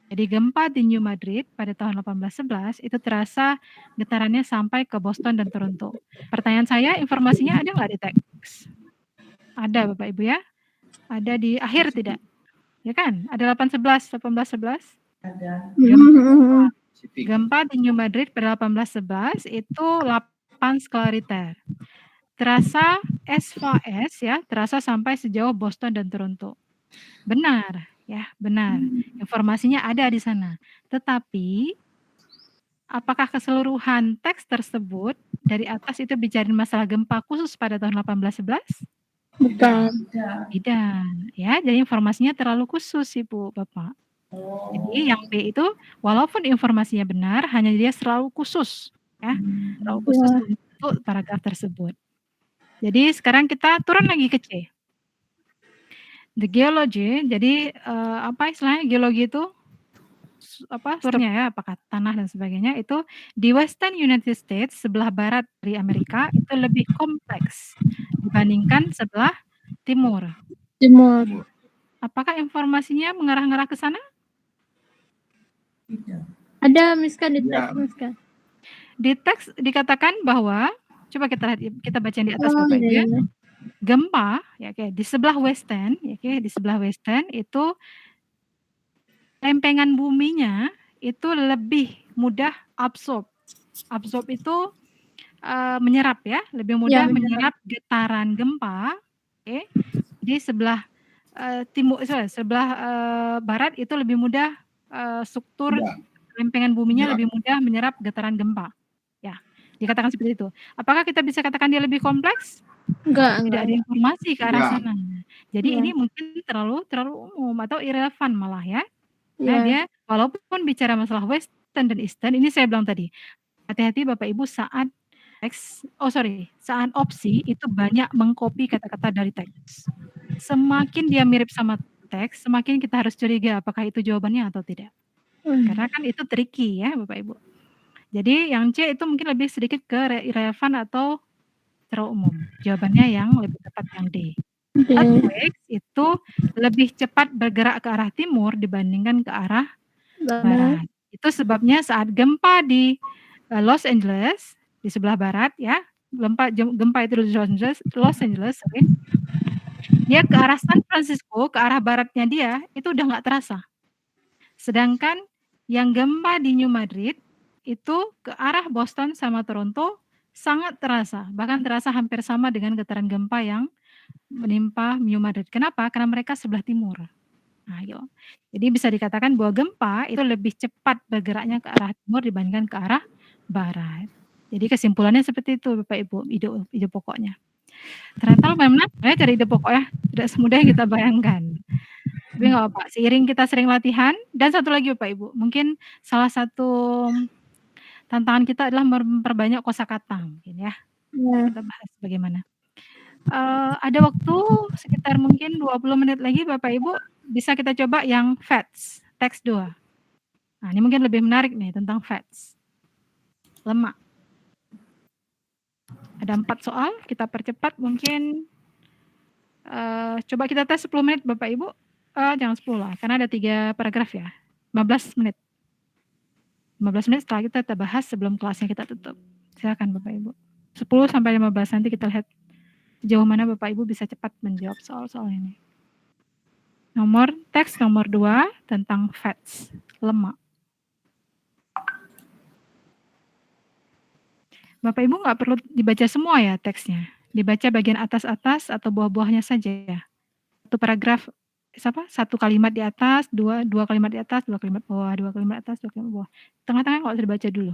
Jadi gempa di New Madrid pada tahun 1811 itu terasa getarannya sampai ke Boston dan Toronto. Pertanyaan saya, informasinya ada nggak di teks? Ada Bapak Ibu ya? Ada di akhir tidak? Ya kan? Ada 1811. Ada. Gempa di New Madrid pada 1811 itu 8 skala Richter. Terasa as far as ya, terasa sampai sejauh Boston dan Toronto. Benar, ya, benar. Informasinya ada di sana. Tetapi apakah keseluruhan teks tersebut dari atas itu bicarain masalah gempa khusus pada tahun 1811? Bukan. Tidak, ya. Jadi informasinya terlalu khusus, Ibu, Bapak. Jadi yang B itu walaupun informasinya benar, hanya dia selalu khusus, ya, terlalu khusus untuk paragraf tersebut. Jadi sekarang kita turun lagi ke C. The geology, jadi apa istilahnya geologi itu strukturnya ya, apakah tanah dan sebagainya itu di Western United States sebelah barat dari Amerika itu lebih kompleks dibandingkan sebelah timur. Apakah informasinya mengarah-ngarah ke sana? Ada Miskan di teks, Miskan. Di teks dikatakan bahwa coba kita lihat, kita baca yang di atas Bapak Ibu ya. Gempa ya kayak di sebelah western ya kayak di sebelah western itu lempengan buminya itu lebih mudah absorb itu menyerap ya, lebih mudah menyerap getaran gempa. Oke. Di sebelah sebelah barat itu lebih mudah struktur lempengan buminya lebih mudah menyerap getaran gempa. Ya, dikatakan seperti itu. Apakah kita bisa katakan dia lebih kompleks? Tidak ada informasi ke arah sana. Jadi ini mungkin terlalu umum atau irrelevan malah ya. Nah, Ya. dia walaupun bicara masalah Western dan Eastern, ini saya bilang tadi, hati-hati Bapak Ibu saat saat opsi itu banyak mengcopy kata-kata dari teks. Semakin dia mirip sama teks, semakin kita harus curiga apakah itu jawabannya atau tidak. Karena kan itu tricky ya Bapak Ibu. Jadi yang C itu mungkin lebih sedikit ke irrelevan atau terlalu umum. Jawabannya yang lebih tepat yang D. Earthquakes itu lebih cepat bergerak ke arah timur dibandingkan ke arah barat. Itu sebabnya saat gempa di Los Angeles di sebelah barat ya, gempa itu di Los Angeles, sorry. Dia ke arah San Francisco, ke arah baratnya dia itu udah nggak terasa. Sedangkan yang gempa di New Madrid itu ke arah Boston sama Toronto sangat terasa, bahkan terasa hampir sama dengan getaran gempa yang menimpa New Madrid. Kenapa? Karena mereka sebelah timur. Nah, gitu. Jadi bisa dikatakan bahwa gempa itu lebih cepat bergeraknya ke arah timur dibandingkan ke arah barat. Jadi kesimpulannya seperti itu Bapak Ibu, ide pokoknya. Ternyata memang cari ide pokok ya, tidak semudah yang kita bayangkan. Tapi nggak apa-apa, seiring kita sering latihan. Dan satu lagi Bapak Ibu, mungkin salah satu tantangan kita adalah memperbanyak kosakata mungkin ya. Kita bahas bagaimana. Ada waktu sekitar mungkin 20 menit lagi Bapak Ibu, bisa kita coba yang fats, teks 2. Nah, ini mungkin lebih menarik nih tentang fats. Lemak. Ada 4 soal, kita percepat mungkin coba kita tes 10 menit Bapak Ibu. Jangan 10 lah, karena ada 3 paragraf ya. 15 menit. 15 menit setelah kita bahas sebelum kelasnya kita tutup. Silakan Bapak Ibu. 10 sampai 15 nanti kita lihat sejauh mana Bapak Ibu bisa cepat menjawab soal-soal ini. Teks nomor 2 tentang fats, lemak. Bapak Ibu nggak perlu dibaca semua ya teksnya. Dibaca bagian atas-atas atau bawah-bawahnya saja. Satu paragraf, satu kalimat di atas, dua kalimat di atas, 2 kalimat bawah, 2 kalimat atas, 2 kalimat bawah. Tengah-tengah nggak usah dibaca dulu.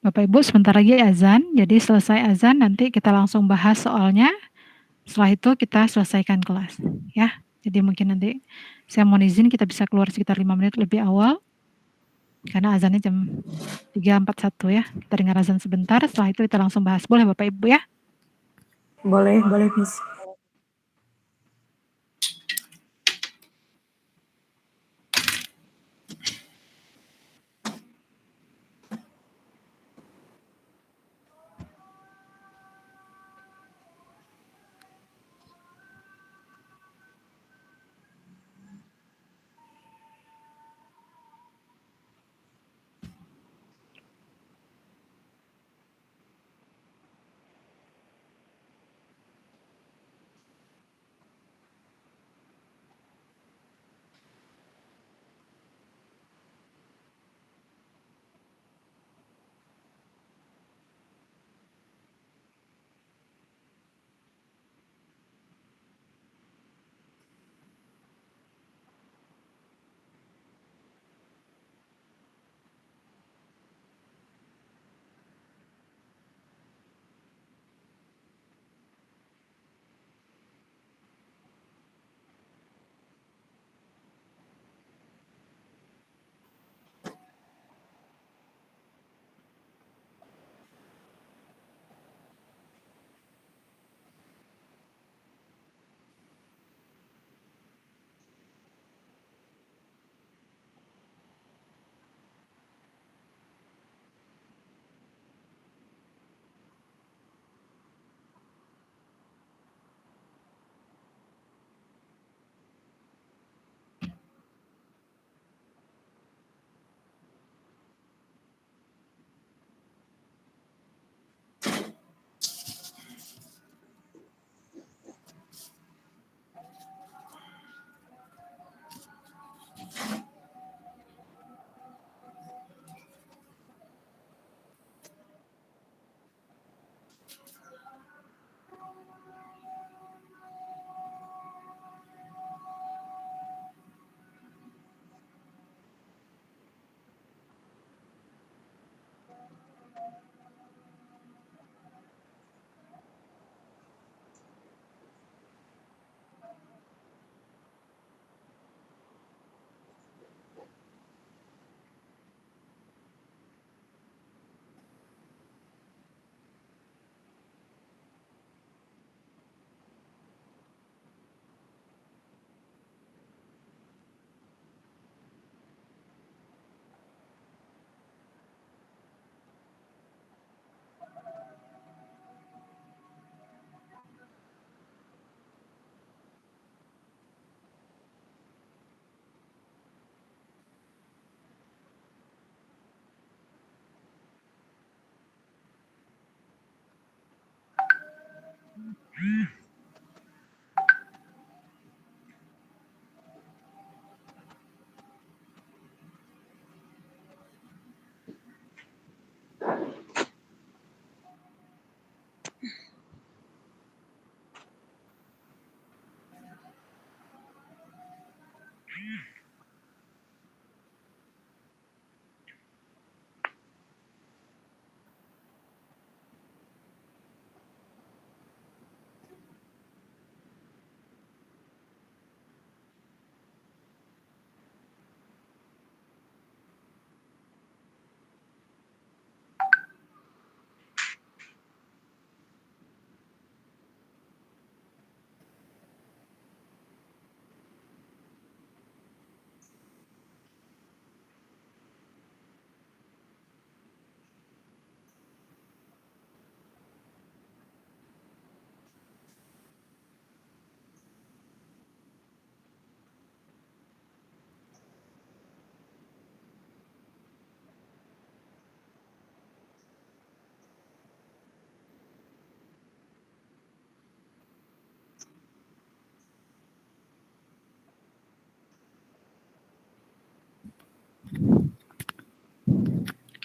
Bapak Ibu sebentar lagi azan, jadi selesai azan nanti kita langsung bahas soalnya, setelah itu kita selesaikan kelas, ya. Jadi mungkin nanti saya mohon izin kita bisa keluar sekitar 5 menit lebih awal, karena azannya jam 3.41 ya. Kita dengar azan sebentar, setelah itu kita langsung bahas. Boleh Bapak Ibu ya? Boleh, Miss.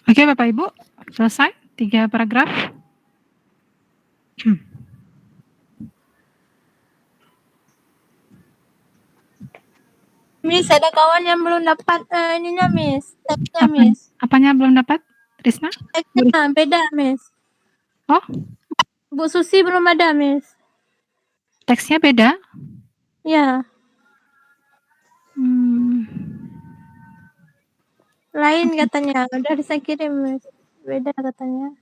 Oke, Bapak Ibu, selesai 3 paragraf. Miss, ada kawan yang belum dapat ininya, Miss. Teksnya, Miss. Apanya belum dapat, Risna? Teksnya beda, Miss. Oh, Bu Susi belum ada, Miss. teksnya beda? Ya, lain katanya. Udah saya kirim, Miss. Beda katanya.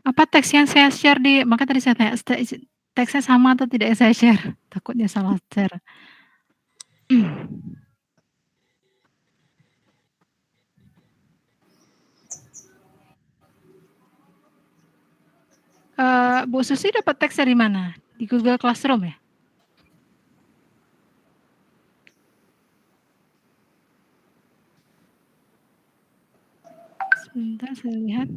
Apa teks yang saya share di, maka tadi saya tanya, teksnya sama atau tidak yang saya share? Takutnya salah share. Bu Susi dapat teks dari mana? Di Google Classroom ya? Sebentar saya lihat.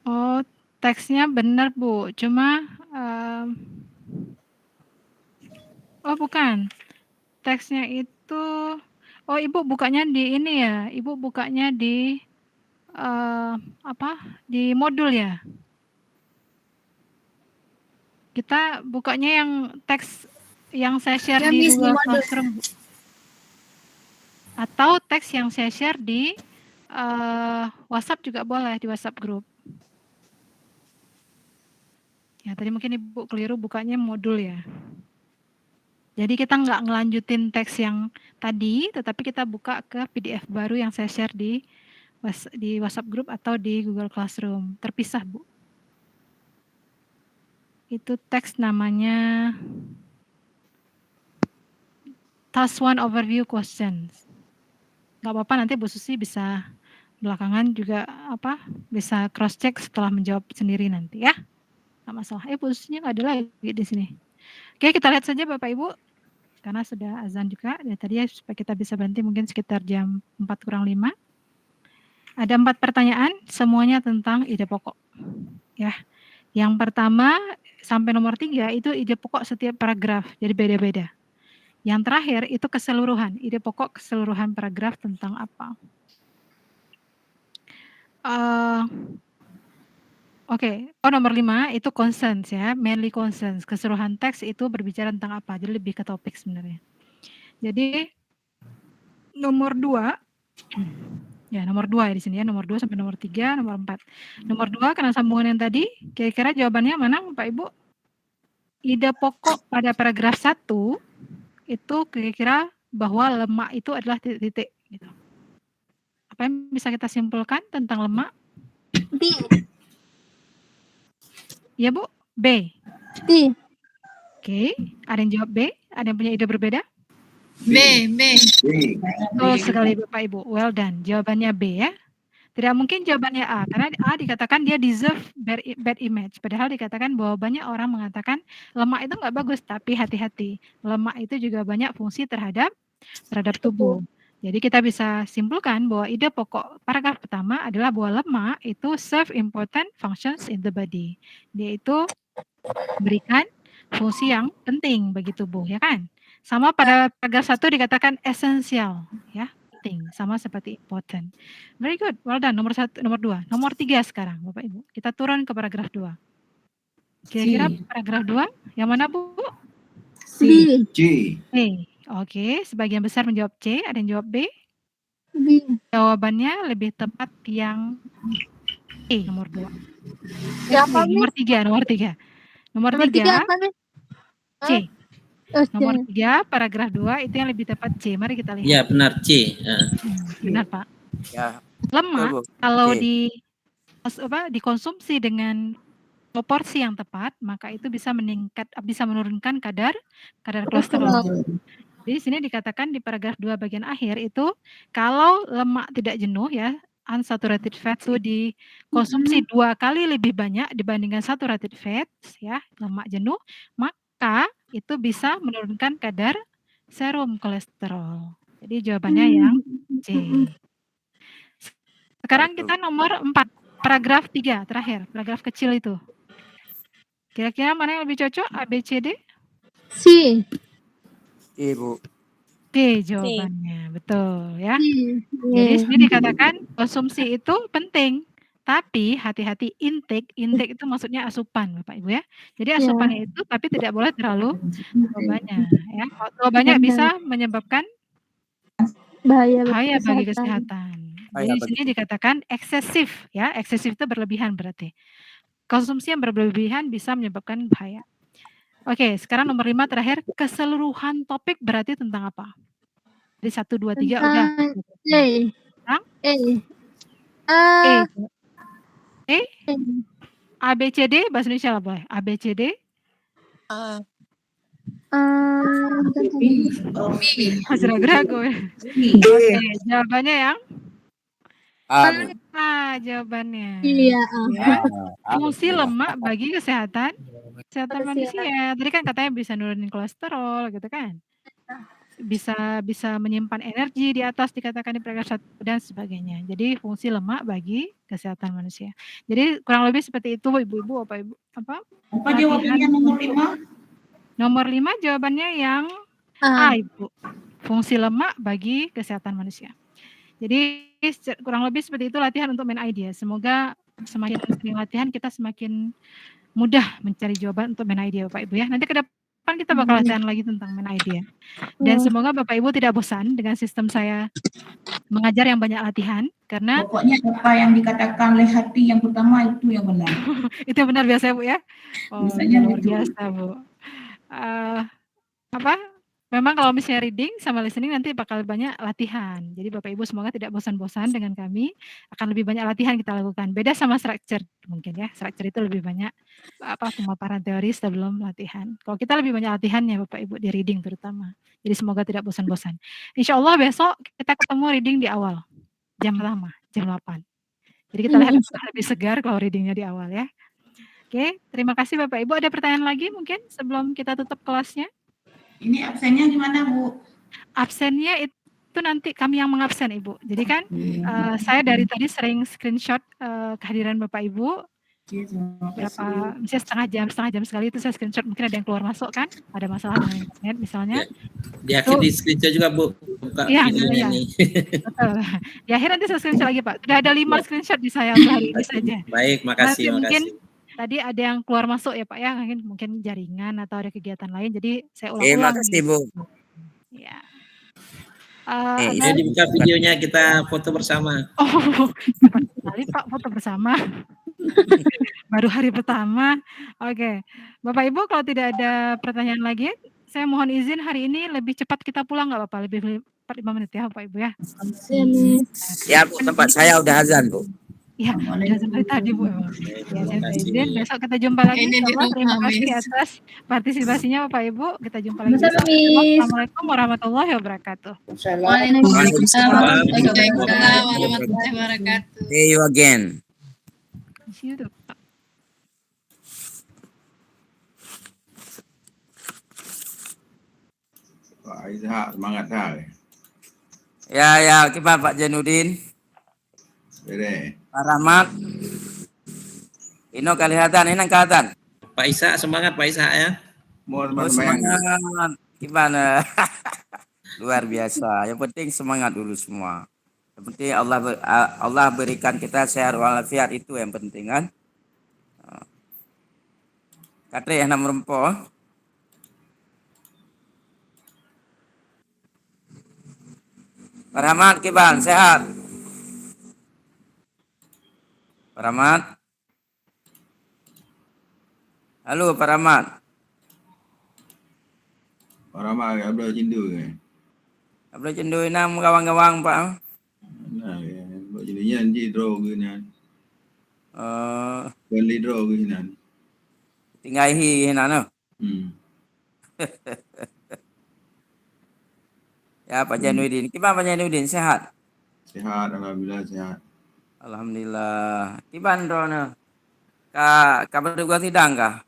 Oh, teksnya benar Bu, cuma oh bukan, teksnya itu, oh Ibu bukanya di ini ya, Ibu bukanya di apa, di modul ya? Kita bukanya yang teks yang saya share di Google Classroom, atau teks yang saya share di WhatsApp juga boleh, di WhatsApp group. Ya, tadi mungkin Ibu keliru bukanya modul ya. Jadi kita nggak ngelanjutin teks yang tadi, tetapi kita buka ke PDF baru yang saya share di WhatsApp group atau di Google Classroom. Terpisah, Bu. Itu teks namanya Task 1 Overview Questions. Nggak apa-apa, nanti Bu Susi bisa belakangan juga bisa cross check setelah menjawab sendiri nanti ya. Nggak masalah. Bu Susinya nggak ada lagi di sini. Oke, kita lihat saja Bapak Ibu. Karena sudah azan juga, dari tadi ya, supaya kita bisa berhenti mungkin sekitar jam 4:05. Ada 4 pertanyaan, semuanya tentang ide pokok. Ya, yang pertama sampai nomor 3 itu ide pokok setiap paragraf, jadi beda-beda. Yang terakhir itu keseluruhan, ide pokok keseluruhan paragraf tentang apa. Oke, nomor 5 itu concerns ya, mainly concerns. Keseluruhan teks itu berbicara tentang apa, jadi lebih ke topik sebenarnya. Jadi nomor 2, ya nomor 2 ya di sini ya, nomor 2 sampai nomor 3, nomor 4. Nomor 2 karena sambungan yang tadi, kira-kira jawabannya mana Bapak Ibu? Ide pokok pada paragraf 1 itu kira-kira bahwa lemak itu adalah titik-titik gitu. Apa yang bisa kita simpulkan tentang lemak? B. Ya Bu, B. D. Oke, ada yang jawab B? Ada yang punya ide berbeda? B. Betul sekali Bapak Ibu, well done. Jawabannya B ya. Tidak mungkin jawabannya A, karena A dikatakan dia deserve bad image. Padahal dikatakan bahwa banyak orang mengatakan lemak itu nggak bagus, tapi hati-hati. Lemak itu juga banyak fungsi terhadap tubuh. Jadi kita bisa simpulkan bahwa ide pokok paragraf pertama adalah bahwa lemak itu serve important functions in the body. Dia itu memberikan fungsi yang penting bagi tubuh, ya kan? Sama pada paragraf 1 dikatakan esensial, ya. Sama seperti important. Very good, well done. Nomor 2. Nomor 3 sekarang, Bapak Ibu. Kita turun ke paragraf 2. Kira-kira paragraf 2 yang mana, Bu? C. Oke, sebagian besar menjawab C, ada yang jawab B? B. Jawabannya lebih tepat yang E, nomor 2. Siapa, Nomor 3. Nomor 3 apa, Miss? C. Oh, Nomor 3, paragraf 2 itu yang lebih tepat C. Mari kita lihat. Ya, benar C. Benar, Pak. Ya. Lemak Betul, Bu. kalau C. dikonsumsi dengan proporsi yang tepat, maka itu bisa menurunkan kadar kolesterol. Jadi di sini dikatakan di paragraf 2 bagian akhir itu kalau lemak tidak jenuh, ya, unsaturated fat itu dikonsumsi 2 kali lebih banyak dibandingkan saturated fat, ya, lemak jenuh, maka itu bisa menurunkan kadar serum kolesterol. Jadi jawabannya yang C. Sekarang kita nomor 4, paragraf 3 terakhir, paragraf kecil itu. Kira-kira mana yang lebih cocok? A, B, C, D? C. Ibu. D jawabannya, betul ya. Jadi sini dikatakan konsumsi itu penting, tapi hati-hati intake itu maksudnya asupan, Bapak Ibu ya. Jadi asupannya itu tapi tidak boleh terlalu banyak ya. Kalau terlalu banyak bisa menyebabkan bahaya bagi kesehatan. Jadi di sini dikatakan eksesif ya, eksesif itu berlebihan berarti. Konsumsi yang berlebihan bisa menyebabkan bahaya. Oke, sekarang nomor 5 terakhir, keseluruhan topik berarti tentang apa? Jadi 1, 2, 3 udah. A, B, C, D, bahasa Indonesia lah boleh. A, B, C, D. Masih ragu-ragu ya. Oke, jawabannya yang A, jawabannya. Iya. Ya. Fungsi lemak bagi kesehatan manusia. Tadi kan katanya bisa nurunin kolesterol gitu kan. Bisa menyimpan energi di atas dikatakan di paragraf 1 dan sebagainya. Jadi fungsi lemak bagi kesehatan manusia. Jadi kurang lebih seperti itu Ibu-ibu, apa jawabannya nomor 5? Nomor 5 jawabannya yang A, Ibu. Fungsi lemak bagi kesehatan manusia. Jadi kurang lebih seperti itu latihan untuk main idea. Semoga semakin sering latihan kita semakin mudah mencari jawaban untuk main idea Bapak Ibu ya. Nanti ke depan kita bakal latihan lagi tentang main idea. Dan semoga Bapak Ibu tidak bosan dengan sistem saya mengajar yang banyak latihan karena Pokoknya apa yang dikatakan oleh hati yang pertama itu yang benar. itu yang benar biasa Bu ya. Biasanya luar gitu. biasa Bu. Memang kalau misalnya reading sama listening nanti bakal banyak latihan. Jadi Bapak Ibu semoga tidak bosan-bosan dengan kami. Akan lebih banyak latihan kita lakukan. Beda sama structure mungkin ya. Structure itu lebih banyak pemaparan teori sebelum latihan. Kalau kita lebih banyak latihannya Bapak Ibu di reading terutama. Jadi semoga tidak bosan-bosan. Insya Allah besok kita ketemu reading di awal. Jam pertama, jam 8. Jadi kita lihat lebih segar kalau readingnya di awal ya. Oke, terima kasih Bapak Ibu. Ada pertanyaan lagi mungkin sebelum kita tutup kelasnya? Ini absennya gimana Bu? Absennya itu nanti kami yang mengabsen Ibu. Jadi kan saya dari tadi sering screenshot kehadiran Bapak Ibu. Berapa, misalnya setengah jam sekali itu saya screenshot. Mungkin ada yang keluar masuk kan? Ada masalah dengan internet misalnya. Di akhir di screenshot juga Bu. Buka videonya nih. Betul. Di akhir nanti saya screenshot lagi Pak. Sudah ada 5 screenshot di saya untuk hari ini saja. Baik, makasih. Mungkin tadi ada yang keluar masuk ya Pak ya, mungkin jaringan atau ada kegiatan lain, jadi saya ulang-ulang. Terima kasih Bu. Ya. Ini dibuka videonya, kita foto bersama. Oh, cepat sekali Pak, foto bersama. Baru hari pertama. Oke. Bapak Ibu kalau tidak ada pertanyaan lagi, saya mohon izin hari ini lebih cepat kita pulang nggak Bapak? Lebih 45 menit ya Bapak Ibu ya. Ya Bu, tempat saya udah azan Bu. Ya, udah sampai tadi Bu. Ya, saya izin. Besok kita jumpa lagi. Terima kasih atas partisipasinya Bapak Ibu. Kita jumpa lagi. Assalamualaikum warahmatullahi wabarakatuh. Waalaikumsalam warahmatullahi wabarakatuh. See you again. Di situ, Pak. Pak Aizhak semangat dah. Ya, gimana Pak Jainuddin? Beres. Pak Rahmat? Ino kelihatan, ini kelihatan. Pak Ishak semangat Pak Ishak ya. Mau Oh, semangat. semangat. Gimana? Luar biasa. Yang penting semangat dulu semua. Yang penting Allah berikan kita sehat walafiat, itu yang penting kan. Katri yang nomor 4. Pak Rahmat, gimana? Sehat? Pak Rahmat? Halo Pak Rahmat. Pak Rahmat agak belah cindu ke? Apa cendu enam gawang-gawang Pak? Nah, buat jadinya nanti draw ke nan. Beli draw ke nan. Tinggal hi nano. Ya Pak Jainuddin. Gimana Pak Jainuddin, sehat? Sehat, alhamdulillah sehat. Alhamdulillah. Gimana drone? Kabar juga sidang kah?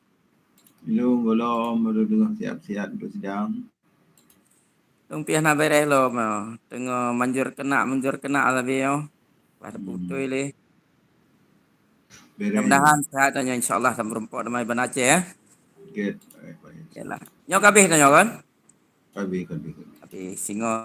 Belum dengar siap-siap untuk sidang. Tung piah na beres lo mau. Tengah manjur kena lebih yo. Pada putu ini. Mudah-mudahan sehat dan insyaallah sampai rempok damai ban Aceh ya. Get. Yalah. Nyok kabeh tanya kan? Kabeh. Kabeh singo